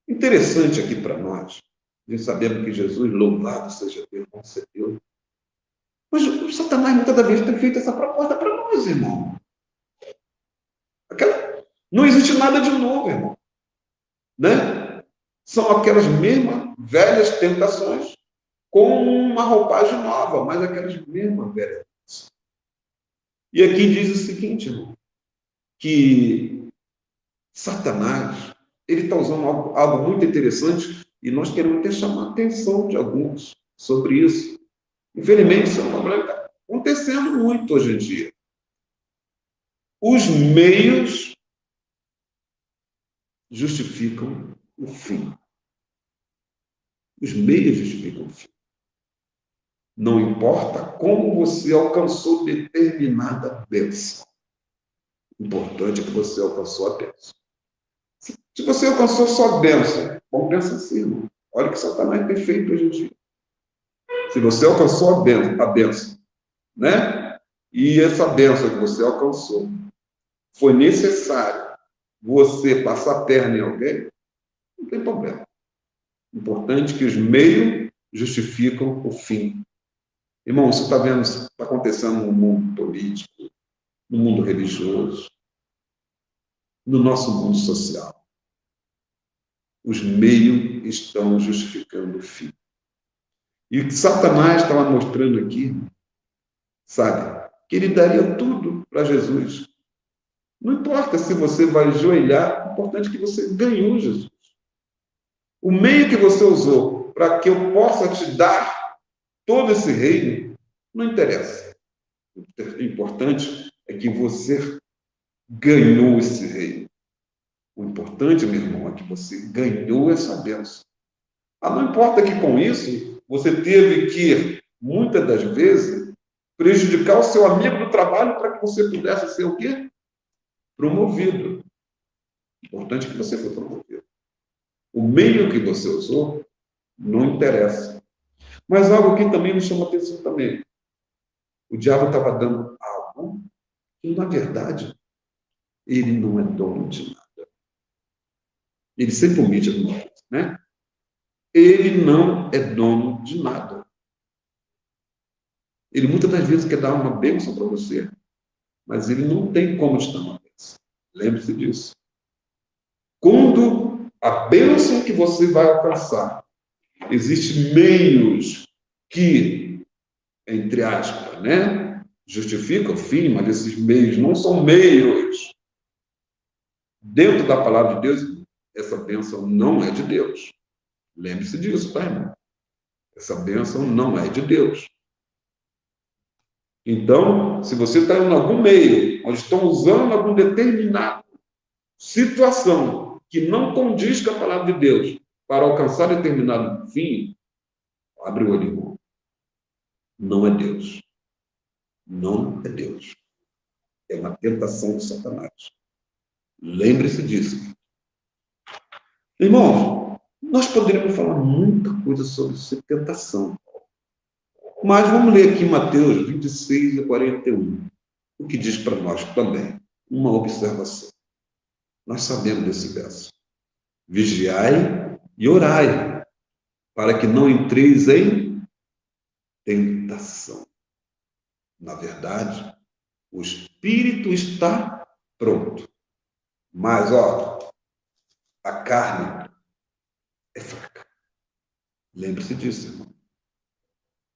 interessante aqui para nós. Nós sabemos que Jesus, louvado seja Deus, concedeu. Mas o Satanás muitas das vezes tem feito essa proposta para nós, irmão. Não existe nada de novo, irmão. Né? São aquelas mesmas velhas tentações com uma roupagem nova, mas aquelas mesmas velhas. E aqui diz o seguinte, irmão, que Satanás, ele está usando algo muito interessante e nós queremos até chamar a atenção de alguns sobre isso. Infelizmente, isso é um problema que está acontecendo muito hoje em dia. Os meios justificam o fim. Os meios justificam o fim. Não importa como você alcançou determinada bênção. O importante é que você alcançou a bênção. Se você alcançou só a bênção, vamos pensar assim, irmão. Olha o que Satanás tem feito hoje em dia. Se você alcançou a bênção, né? E essa bênção que você alcançou, foi necessário você passar a perna em alguém, não tem problema. O importante é que os meios justificam o fim. Irmão, você está vendo o que está acontecendo no mundo político, no mundo religioso, no nosso mundo social. Os meios estão justificando o fim. E o que Satanás estava mostrando aqui, sabe, que ele daria tudo para Jesus. Não importa se você vai ajoelhar, o importante é que você ganhou Jesus. O meio que você usou para que eu possa te dar todo esse reino, não interessa. O importante é que você ganhou esse reino. O importante, meu irmão, é que você ganhou essa bênção. Não importa que com isso você teve que, muitas das vezes, prejudicar o seu amigo do trabalho para que você pudesse ser o quê? Promovido. O importante é que você foi promovido. O meio que você usou não interessa. Mas algo que também me chama a atenção também. O diabo estava dando algo que, na verdade, ele não é dono de nada. Ele sempre omite alguma coisa, né? Ele não é dono de nada. Ele muitas das vezes quer dar uma bênção para você, mas ele não tem como te dar uma bênção. Lembre-se disso. Quando a bênção que você vai alcançar, existem meios que, entre aspas, né, justificam o fim, mas esses meios não são meios. Dentro da palavra de Deus, essa bênção não é de Deus. Lembre-se disso, tá, irmão? Essa bênção não é de Deus. Então, se você está em algum meio, onde estão usando alguma determinada situação que não condiz com a palavra de Deus para alcançar determinado fim, abre o olho, irmão. Não é Deus. Não é Deus. É uma tentação de Satanás. Lembre-se disso. Irmãos, nós poderíamos falar muita coisa sobre tentação. Mas vamos ler aqui Mateus 26 e 41. O que diz para nós também. Uma observação. Nós sabemos desse verso. Vigiai e orai, para que não entreis em tentação. Na verdade, o espírito está pronto. Mas, a carne é fraca. Lembre-se disso, irmão.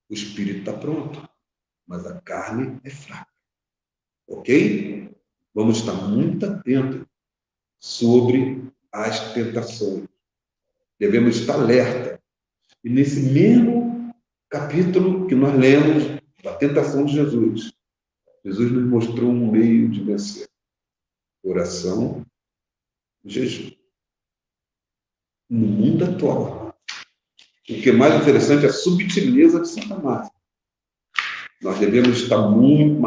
O espírito está pronto, mas a carne é fraca. Ok? Vamos estar muito atentos sobre as tentações. Devemos estar alerta. E nesse mesmo capítulo que nós lemos da tentação de Jesus, Jesus nos mostrou um meio de vencer. Oração, jejum. No mundo atual, o que é mais interessante é a subtileza de Satanás. Nós devemos estar muito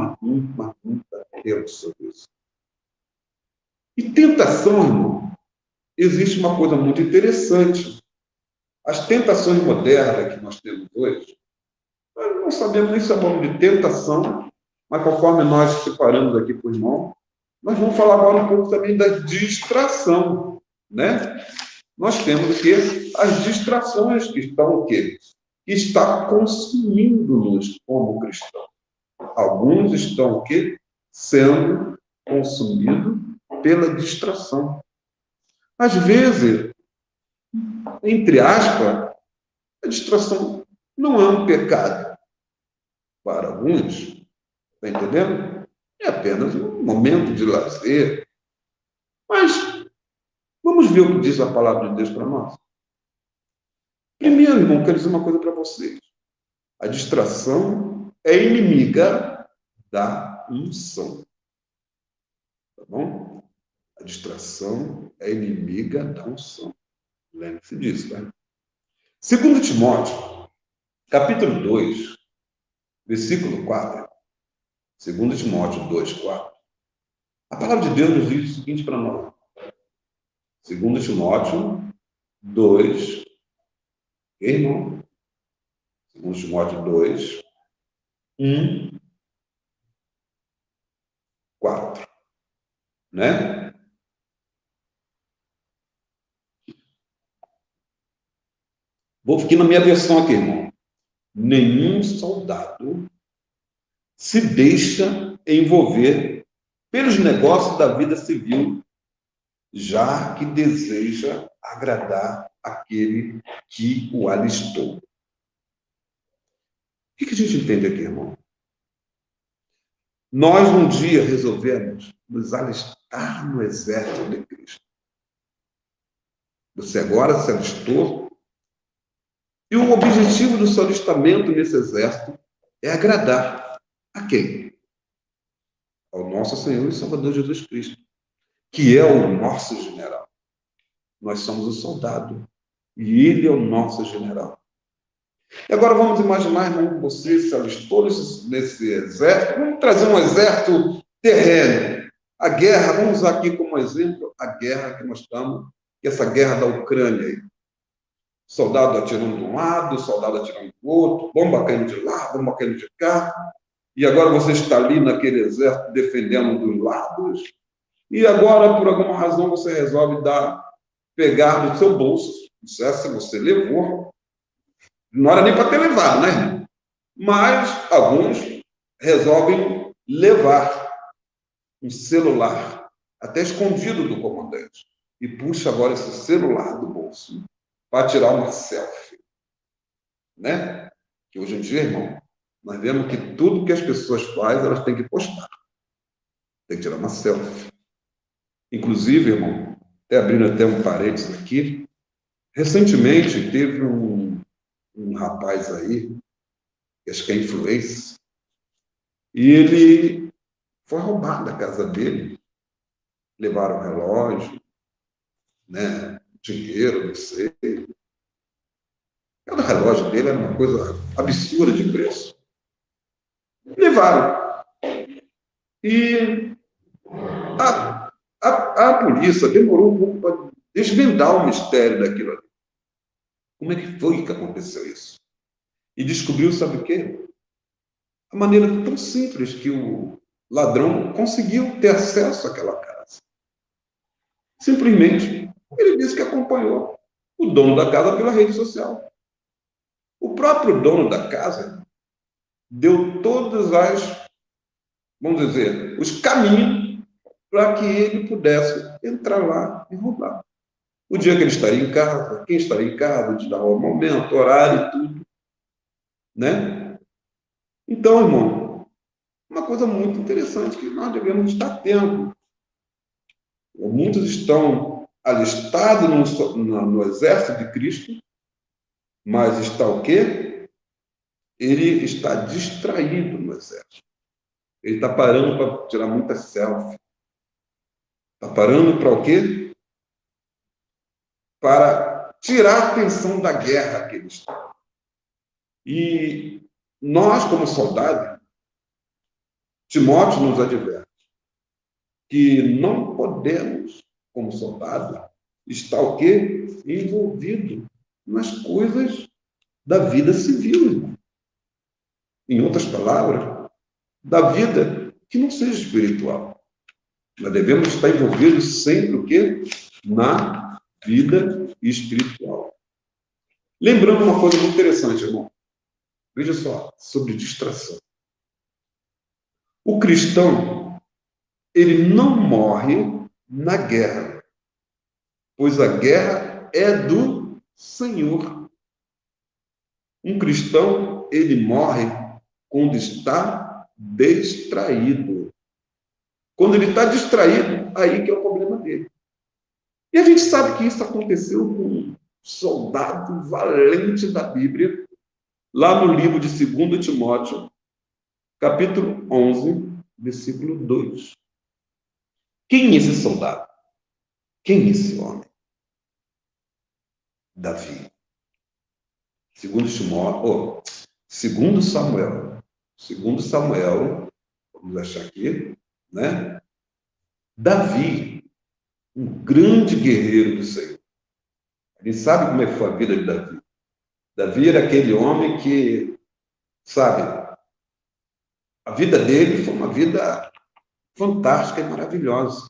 atentos sobre isso. E tentação, irmão, existe uma coisa muito interessante. As tentações modernas que nós temos hoje, nós não sabemos nem chamamos de tentação, mas conforme nós separamos aqui para o irmão, nós vamos falar agora um pouco também da distração, né? Nós temos o quê? As distrações que estão o quê? Que está consumindo-nos como cristãos. Alguns estão o quê? Sendo consumidos pela distração. Às vezes, entre aspas, a distração não é um pecado. Para alguns, está entendendo? É apenas um momento de lazer. Mas vamos ver o que diz a palavra de Deus para nós. Primeiro, irmão, quero dizer uma coisa para vocês. A distração é inimiga da unção. Tá bom? A distração é inimiga da unção. Lembre-se disso, tá? 2 Timóteo, capítulo 2, versículo 4. 2 Timóteo 2, 4. A palavra de Deus nos diz o seguinte para nós. 2 Timóteo 2, irmão? 2 Timóteo 2, 1, 4. Né? Vou aqui na minha versão aqui, irmão. Nenhum soldado se deixa envolver pelos negócios da vida civil, já que deseja agradar aquele que o alistou. O que a gente entende aqui, irmão? Nós, um dia, resolvemos nos alistar no exército de Cristo. Você agora se alistou. E o objetivo do seu alistamento nesse exército é agradar a quem? Ao nosso Senhor e Salvador Jesus Cristo, que é o nosso general. Nós somos o soldado e ele é o nosso general. E agora vamos imaginar, irmão, você se alistou nesse exército. Vamos trazer um exército terreno. A guerra, vamos usar aqui como exemplo a guerra que nós estamos, que é essa guerra da Ucrânia aí. Soldado atirando de um lado, soldado atirando do outro, bomba caindo de lá, bomba caindo de cá. E agora você está ali naquele exército defendendo dos lados. E agora, por alguma razão, você resolve pegar do seu bolso. Isso é se você levou. Não era nem para ter levado, né, irmão? Mas alguns resolvem levar um celular, até escondido do comandante, e puxa agora esse celular do bolso para tirar uma selfie. Né? Que hoje em dia, irmão, nós vemos que tudo que as pessoas fazem, elas têm que postar. Tem que tirar uma selfie. Inclusive, irmão, abrindo até um parênteses aqui, recentemente teve um rapaz aí, acho que é influencer, e ele foi roubado da casa dele. Levaram o relógio, né, dinheiro, não sei. Cada relógio dele era uma coisa absurda de preço. Levaram. E a polícia demorou um pouco para desvendar o mistério daquilo ali. Como é que foi que aconteceu isso? E descobriu, sabe o quê? A maneira tão simples que o ladrão conseguiu ter acesso àquela casa. Simplesmente, ele disse que acompanhou o dono da casa pela rede social. O próprio dono da casa deu todas vamos dizer, os caminhos para que ele pudesse entrar lá e roubar. O dia que ele estaria em casa, quem estaria em casa, de dar o momento, horário e tudo. Né? Então, irmão, uma coisa muito interessante que nós devemos estar atentos. Muitos estão alistados no exército de Cristo, mas está o quê? Ele está distraído no exército. Ele está parando para tirar muita selfie. Está parando para o quê? Para tirar a atenção da guerra que ele está. E nós, como soldados, Timóteo nos adverte que não podemos, como soldado, estar o quê? Envolvido nas coisas da vida civil, irmão. Em outras palavras, da vida que não seja espiritual. Nós devemos estar envolvidos sempre o quê? Na vida espiritual. Lembrando uma coisa muito interessante, irmão. Veja só, sobre distração. O cristão, ele não morre na guerra, pois a guerra é do Senhor. Um cristão, ele morre quando está distraído. Quando ele está distraído, aí que é o problema dele. E a gente sabe que isso aconteceu com um soldado valente da Bíblia, lá no livro de 2 Timóteo, capítulo 11, versículo 2. Quem é esse soldado? Quem é esse homem? Davi. Segundo Samuel, vamos achar aqui, né? Davi, um grande guerreiro do Senhor. A gente sabe como é que foi a vida de Davi. Davi era aquele homem que, sabe, a vida dele foi uma vida fantástica e maravilhosa.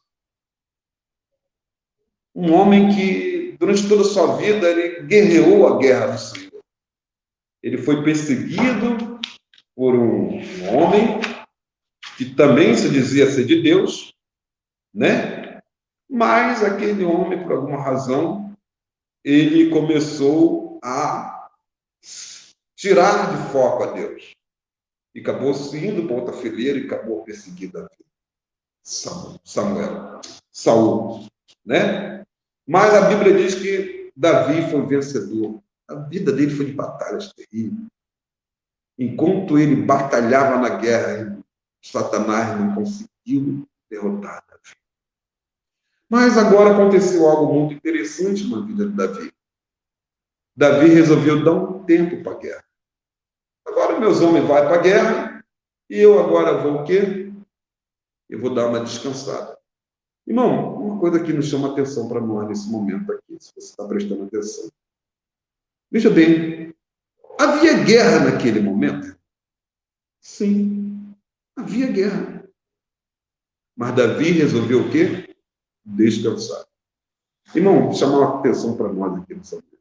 Um homem que, durante toda a sua vida, ele guerreou a guerra do Senhor. Ele foi perseguido por um homem que também se dizia ser de Deus, né? Mas aquele homem, por alguma razão, ele começou a tirar de foco a Deus. E acabou se indo para outra fileira e acabou perseguindo a Saul, né? Mas a Bíblia diz que Davi foi vencedor. A vida dele foi de batalhas terríveis. Enquanto ele batalhava na guerra, Satanás não conseguiu derrotar Davi. Mas agora aconteceu algo muito interessante na vida de Davi. Davi resolveu dar um tempo para a guerra. Agora meus homens vão para a guerra e eu agora vou o quê? Eu vou dar uma descansada. Irmão, uma coisa que nos chama atenção para nós nesse momento aqui, se você está prestando atenção. Veja bem, havia guerra naquele momento? Sim, havia guerra. Mas Davi resolveu o quê? Descansar. Irmão, vou chamar a atenção para nós aqui nessa vida.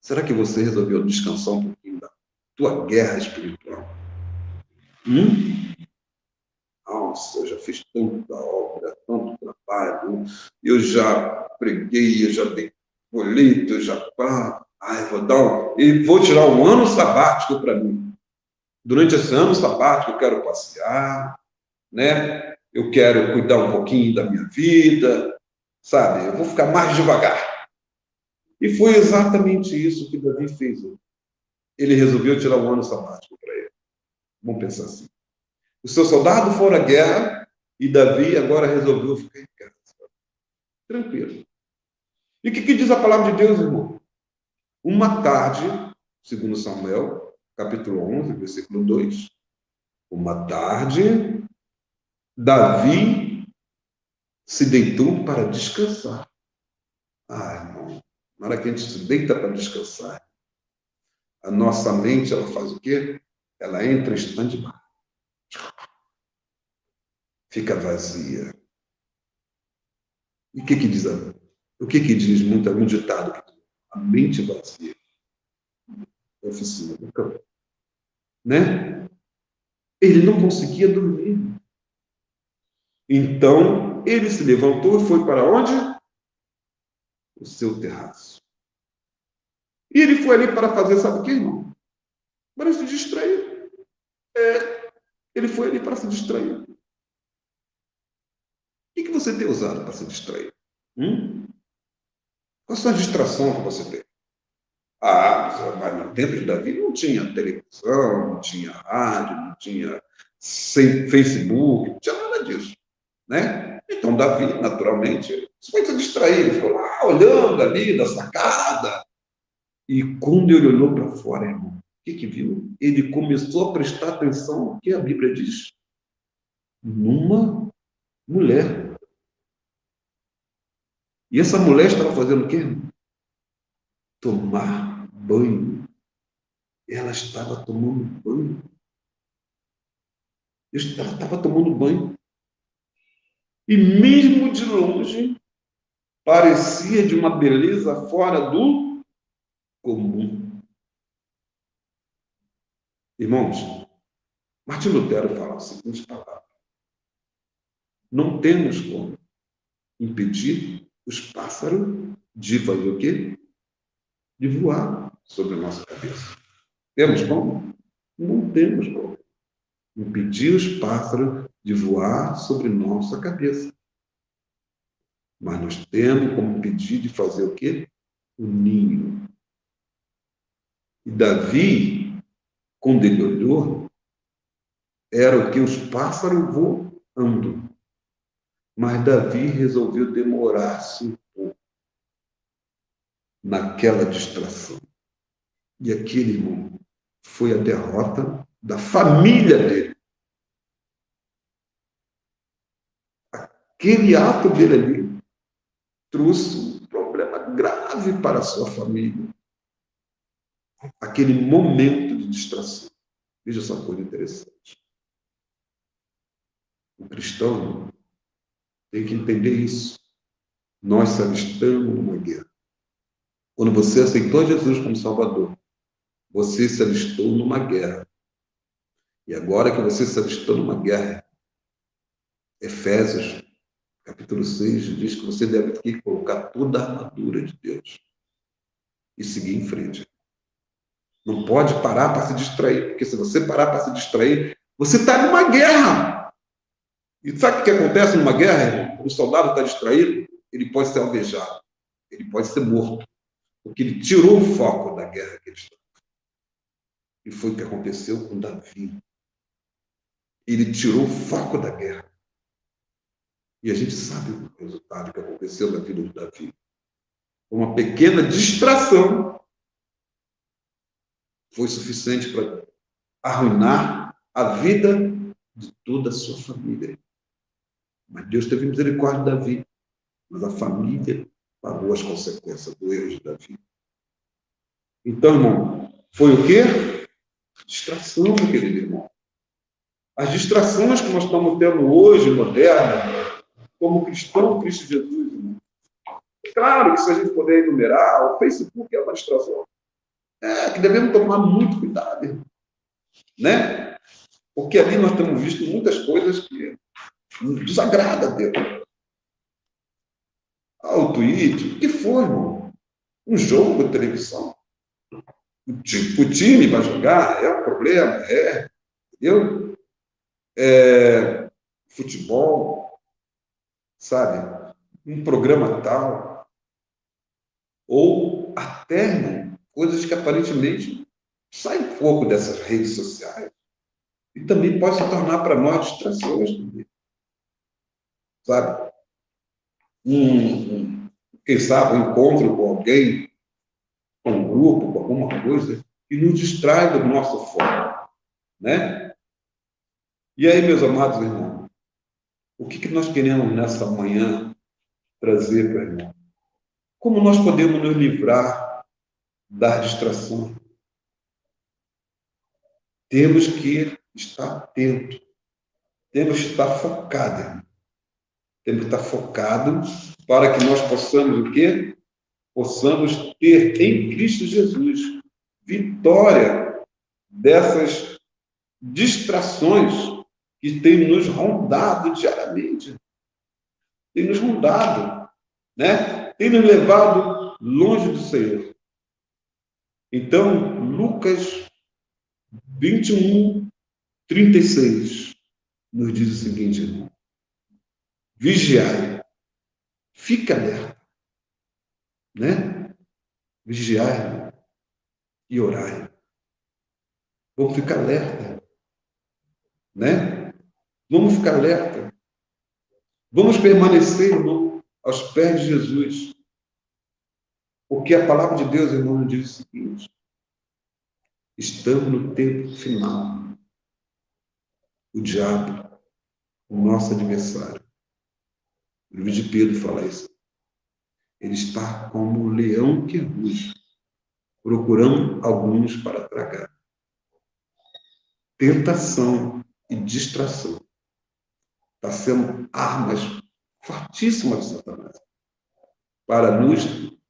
Será que você resolveu descansar um pouquinho da tua guerra espiritual? Nossa, eu já fiz tanta obra, tanto trabalho, eu já preguei, eu já dei boleto, eu já vou tirar um ano sabático para mim. Durante esse ano sabático eu quero passear, né? Eu quero cuidar um pouquinho da minha vida, sabe? Eu vou ficar mais devagar. E foi exatamente isso que Davi fez. Ele resolveu tirar um ano sabático para ele. Vamos pensar assim. O seu soldado foi à guerra e Davi agora resolveu ficar em casa. Tranquilo. E o que diz a palavra de Deus, irmão? Uma tarde, segundo Samuel, capítulo 11, versículo 2, uma tarde, Davi se deitou para descansar. Irmão, na hora que a gente se deita para descansar, a nossa mente, ela faz o quê? Ela entra em stand-by. Fica vazia. E o que diz diz muito ditado? A mente vazia é a oficina do campo. Né? Ele não conseguia dormir. Então, ele se levantou e foi para onde? O seu terraço. E ele foi ali para fazer, sabe o que, irmão? Para se distrair. Ele foi ali para se distrair. O que você tem usado para se distrair? Qual a sua distração que você tem? Mas no tempo de Davi não tinha televisão, não tinha rádio, não tinha sem Facebook, não tinha nada disso, né? Então, Davi, naturalmente, foi se distrair, ele ficou lá olhando ali da sacada, e quando ele olhou para fora, irmão, o que viu? Ele começou a prestar atenção no que a Bíblia diz, numa mulher. E essa mulher estava fazendo o quê? Tomar banho. Ela estava tomando banho. Ela estava tomando banho. E mesmo de longe, parecia de uma beleza fora do comum. Irmãos, Martim Lutero fala a seguinte palavra: não temos como impedir os pássaros de fazer o quê? De voar sobre a nossa cabeça. Temos como? Não temos como impedir os pássaros de voar sobre nossa cabeça. Mas nós temos como impedir de fazer o quê? O ninho. E Davi, quando ele olhou, era o que os pássaros voando. Mas Davi resolveu demorar-se um pouco naquela distração. E aquele, irmão, foi a derrota da família dele. Aquele ato dele ali trouxe um problema grave para a sua família. Aquele momento de distração. Veja essa coisa interessante. O cristão tem que entender isso. Nós se alistamos numa guerra. Quando você aceitou Jesus como Salvador, você se alistou numa guerra. E agora que você se alistou numa guerra, Efésios, capítulo 6, diz que você deve ter que colocar toda a armadura de Deus e seguir em frente. Não pode parar para se distrair, porque se você parar para se distrair, você está numa guerra. E sabe o que acontece numa guerra, irmão? Quando o soldado está distraído, ele pode ser alvejado, ele pode ser morto, porque ele tirou o foco da guerra que ele está. E foi o que aconteceu com Davi. Ele tirou o foco da guerra. E a gente sabe o resultado que aconteceu na vida de Davi. Uma pequena distração foi suficiente para arruinar a vida de toda a sua família. Mas Deus teve misericórdia de Davi. Mas a família pagou as consequências do erro de Davi. Então, irmão, foi o quê? Distração, meu querido irmão. As distrações que nós estamos tendo hoje, modernas, como cristão, Cristo Jesus, irmão. Claro que se a gente puder enumerar, o Facebook é uma distração. Que devemos tomar muito cuidado, irmão. Né? Porque ali nós temos visto muitas coisas que desagradam a Deus. O tweet, o que for, irmão? Um jogo de televisão. O time vai jogar, é um problema, entendeu? Futebol, sabe? Um programa tal. Ou até, irmão, coisas que aparentemente saem pouco dessas redes sociais. E também pode se tornar para nós distrações também. Sabe? Quem sabe, um encontro com alguém, com um grupo, com alguma coisa, e nos distrai do nosso foco, né? E aí, meus amados irmãos, o que nós queremos nessa manhã trazer para irmão? Como nós podemos nos livrar das distrações? Temos que estar atentos, temos que estar focados, irmão. Temos que estar focados para que nós possamos o quê? Possamos ter em Cristo Jesus vitória dessas distrações que têm nos rondado diariamente. Tem nos rondado, né? Tem nos levado longe do Senhor. Então, Lucas 21, 36 nos diz o seguinte, irmão: vigiai, fique alerta, né? Vigiai e orai. Vamos ficar alerta, né? Vamos ficar alerta. Vamos permanecer, irmão, aos pés de Jesus. Porque a palavra de Deus, irmão, nos diz o seguinte: estamos no tempo final. O diabo, o nosso adversário. O livro de Pedro fala isso. Ele está como um leão que ruge, procurando alguns para tragar. Tentação e distração está sendo armas fortíssimas de Satanás para nos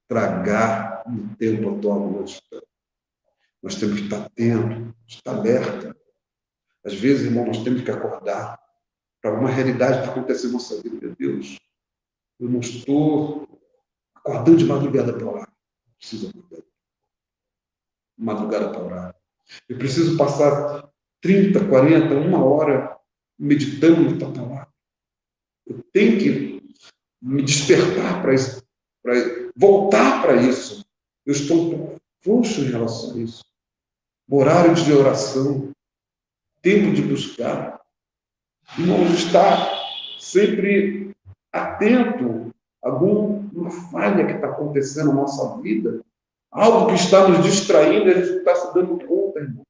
tragar no tempo atual que nós estamos. Nós temos que estar atentos, estar alerta. Às vezes, irmão, nós temos que acordar para uma realidade que está acontecendo na nossa vida. Meu Deus, eu não estou acordando de madrugada para orar. Preciso acordar de madrugada para orar. Eu preciso passar 30, 40, uma hora meditando na palavra. Eu tenho que me despertar para isso, para voltar para isso. Eu estou um pouco frouxo em relação a isso. Horário de oração, tempo de buscar. Irmãos, estar sempre atento a alguma falha que está acontecendo na nossa vida, algo que está nos distraindo e a gente não está se dando conta, irmão.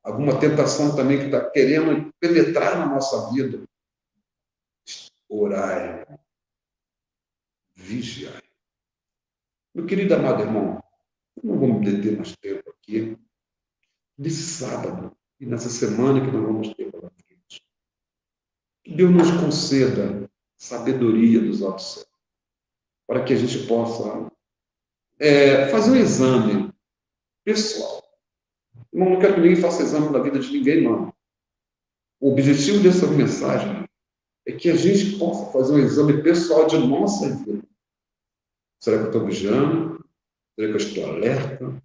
Alguma tentação também que está querendo penetrar na nossa vida. Orai, irmão. Vigiai. Meu querido amado irmão, não vamos deter mais tempo aqui. Nesse sábado e nessa semana que nós vamos ter pela frente, que Deus nos conceda sabedoria dos altos céus, para que a gente possa fazer um exame pessoal. Irmão, não quero que ninguém faça exame da vida de ninguém, não. O objetivo dessa mensagem é que a gente possa fazer um exame pessoal de nossa vida. Será que eu estou vigiando? Será que eu estou alerta?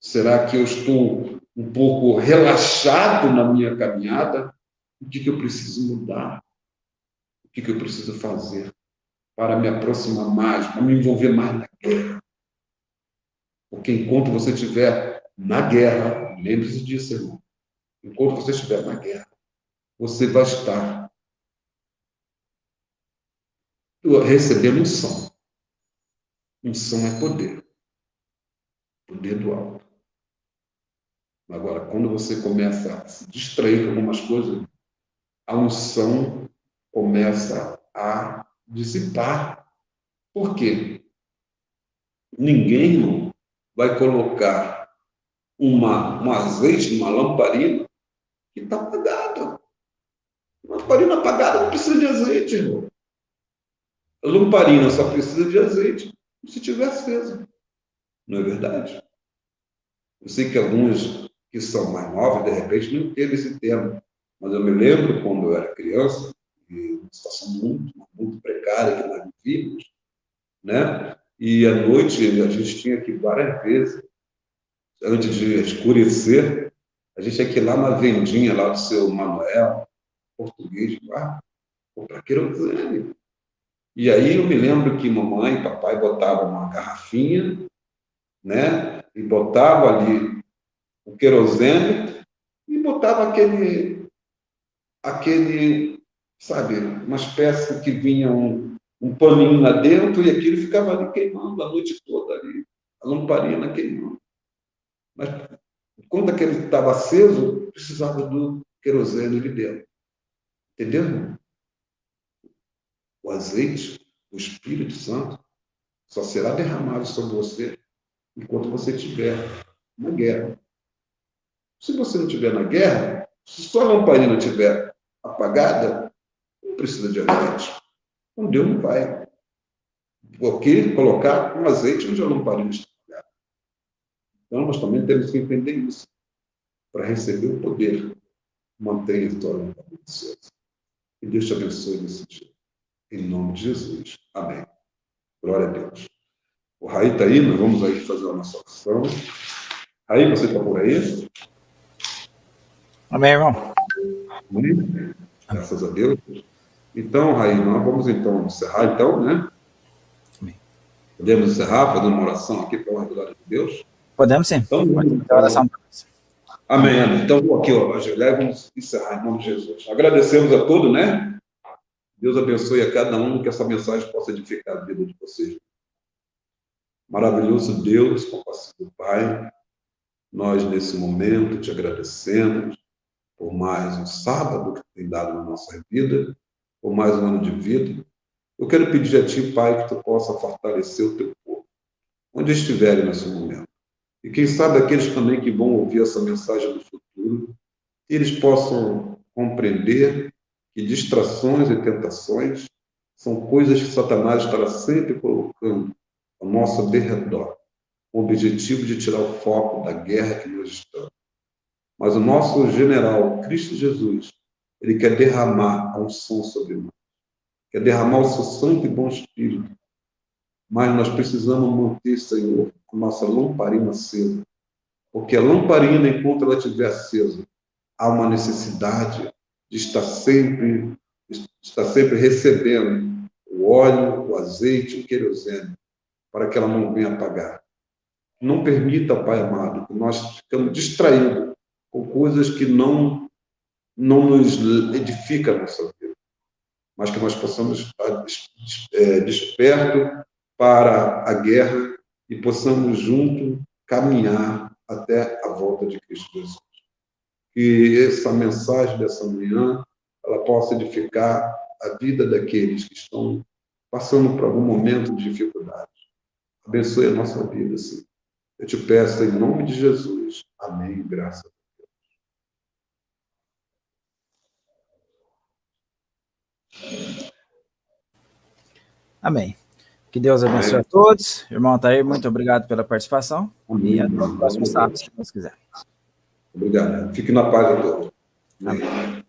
Será que eu estou um pouco relaxado na minha caminhada? O que eu preciso mudar? O que eu preciso fazer para me aproximar mais, para me envolver mais na guerra? Porque enquanto você estiver na guerra, lembre-se disso, irmão. Enquanto você estiver na guerra, você vai estar recebendo unção. Unção é poder. Poder do alto. Agora, quando você começa a se distrair com algumas coisas, a unção começa a dissipar. Por quê? Ninguém, irmão, vai colocar um azeite numa lamparina que está apagada. Uma lamparina apagada não precisa de azeite, irmão. A lamparina só precisa de azeite se estiver acesa. Não é verdade? Eu sei que alguns que são mais novos, de repente, não teve esse tema. Mas eu me lembro, quando eu era criança, e uma situação muito precária que nós vivíamos, né? E à noite a gente tinha que várias vezes, antes de escurecer, a gente tinha que ir lá na vendinha lá do seu Manuel, português, lá, comprar querosene. E aí eu me lembro que mamãe e papai botavam uma garrafinha, né? E botava ali o querosene e botava aquele, sabe, uma espécie que vinha um paninho lá dentro e aquilo ficava ali queimando a noite toda ali, a lamparina queimando. Mas quando aquele estava aceso, precisava do querosene ali dentro. Entendeu? O azeite, o Espírito Santo, só será derramado sobre você enquanto você estiver na guerra. Se você não estiver na guerra, se sua lamparina estiver apagada, não precisa de azeite. Então Deus não vai. Porque colocar um azeite onde a lamparina está apagada. Então nós também temos que entender isso. Para receber o poder, mantenha a tua lamparina acesa. E Deus te abençoe nesse dia. Em nome de Jesus. Amém. Glória a Deus. O Raí está aí, nós vamos aí fazer a nossa oração. Raí, você está por aí? Amém, irmão. Amém. Graças a Deus. Então, Raí, nós vamos então encerrar, então, né? Amém. Podemos encerrar, fazendo uma oração aqui para a glória de Deus? Podemos sim. Então, Pode fazer a oração. Amém, amém. Então, vou aqui, ó, vamos encerrar em nome de Jesus. Agradecemos a todos, né? Deus abençoe a cada um, que essa mensagem possa edificar a vida de vocês. Maravilhoso Deus, compassivo Pai, nós, nesse momento, te agradecemos por mais um sábado que tem dado na nossa vida, por mais um ano de vida. Eu quero pedir a Ti, Pai, que Tu possa fortalecer o Teu povo, onde estiverem nesse momento. E quem sabe aqueles também que vão ouvir essa mensagem no futuro, que eles possam compreender que distrações e tentações são coisas que Satanás estará sempre colocando ao nosso derredor, com o objetivo de tirar o foco da guerra que nós estamos. Mas o nosso general, Cristo Jesus, ele quer derramar a unção sobre nós, quer derramar o seu santo e bom espírito. Mas nós precisamos manter, Senhor, a nossa lamparina acesa, porque a lamparina, enquanto ela estiver acesa, há uma necessidade de estar sempre recebendo o óleo, o azeite, o querosene, para que ela não venha apagar. Não permita, Pai amado, que nós ficamos distraídos com coisas que não nos edificam a nossa vida, mas que nós possamos estar despertos para a guerra e possamos juntos caminhar até a volta de Cristo Jesus. Que essa mensagem dessa manhã ela possa edificar a vida daqueles que estão passando por algum momento de dificuldade. Abençoe a nossa vida, Senhor. Eu te peço em nome de Jesus. Amém. Graças a Deus. Amém. Que Deus abençoe a todos. Irmão Altair, muito obrigado pela participação. Amém. E até o próximo sábado, se Deus quiser. Obrigado. Fique na paz a todos. Amém.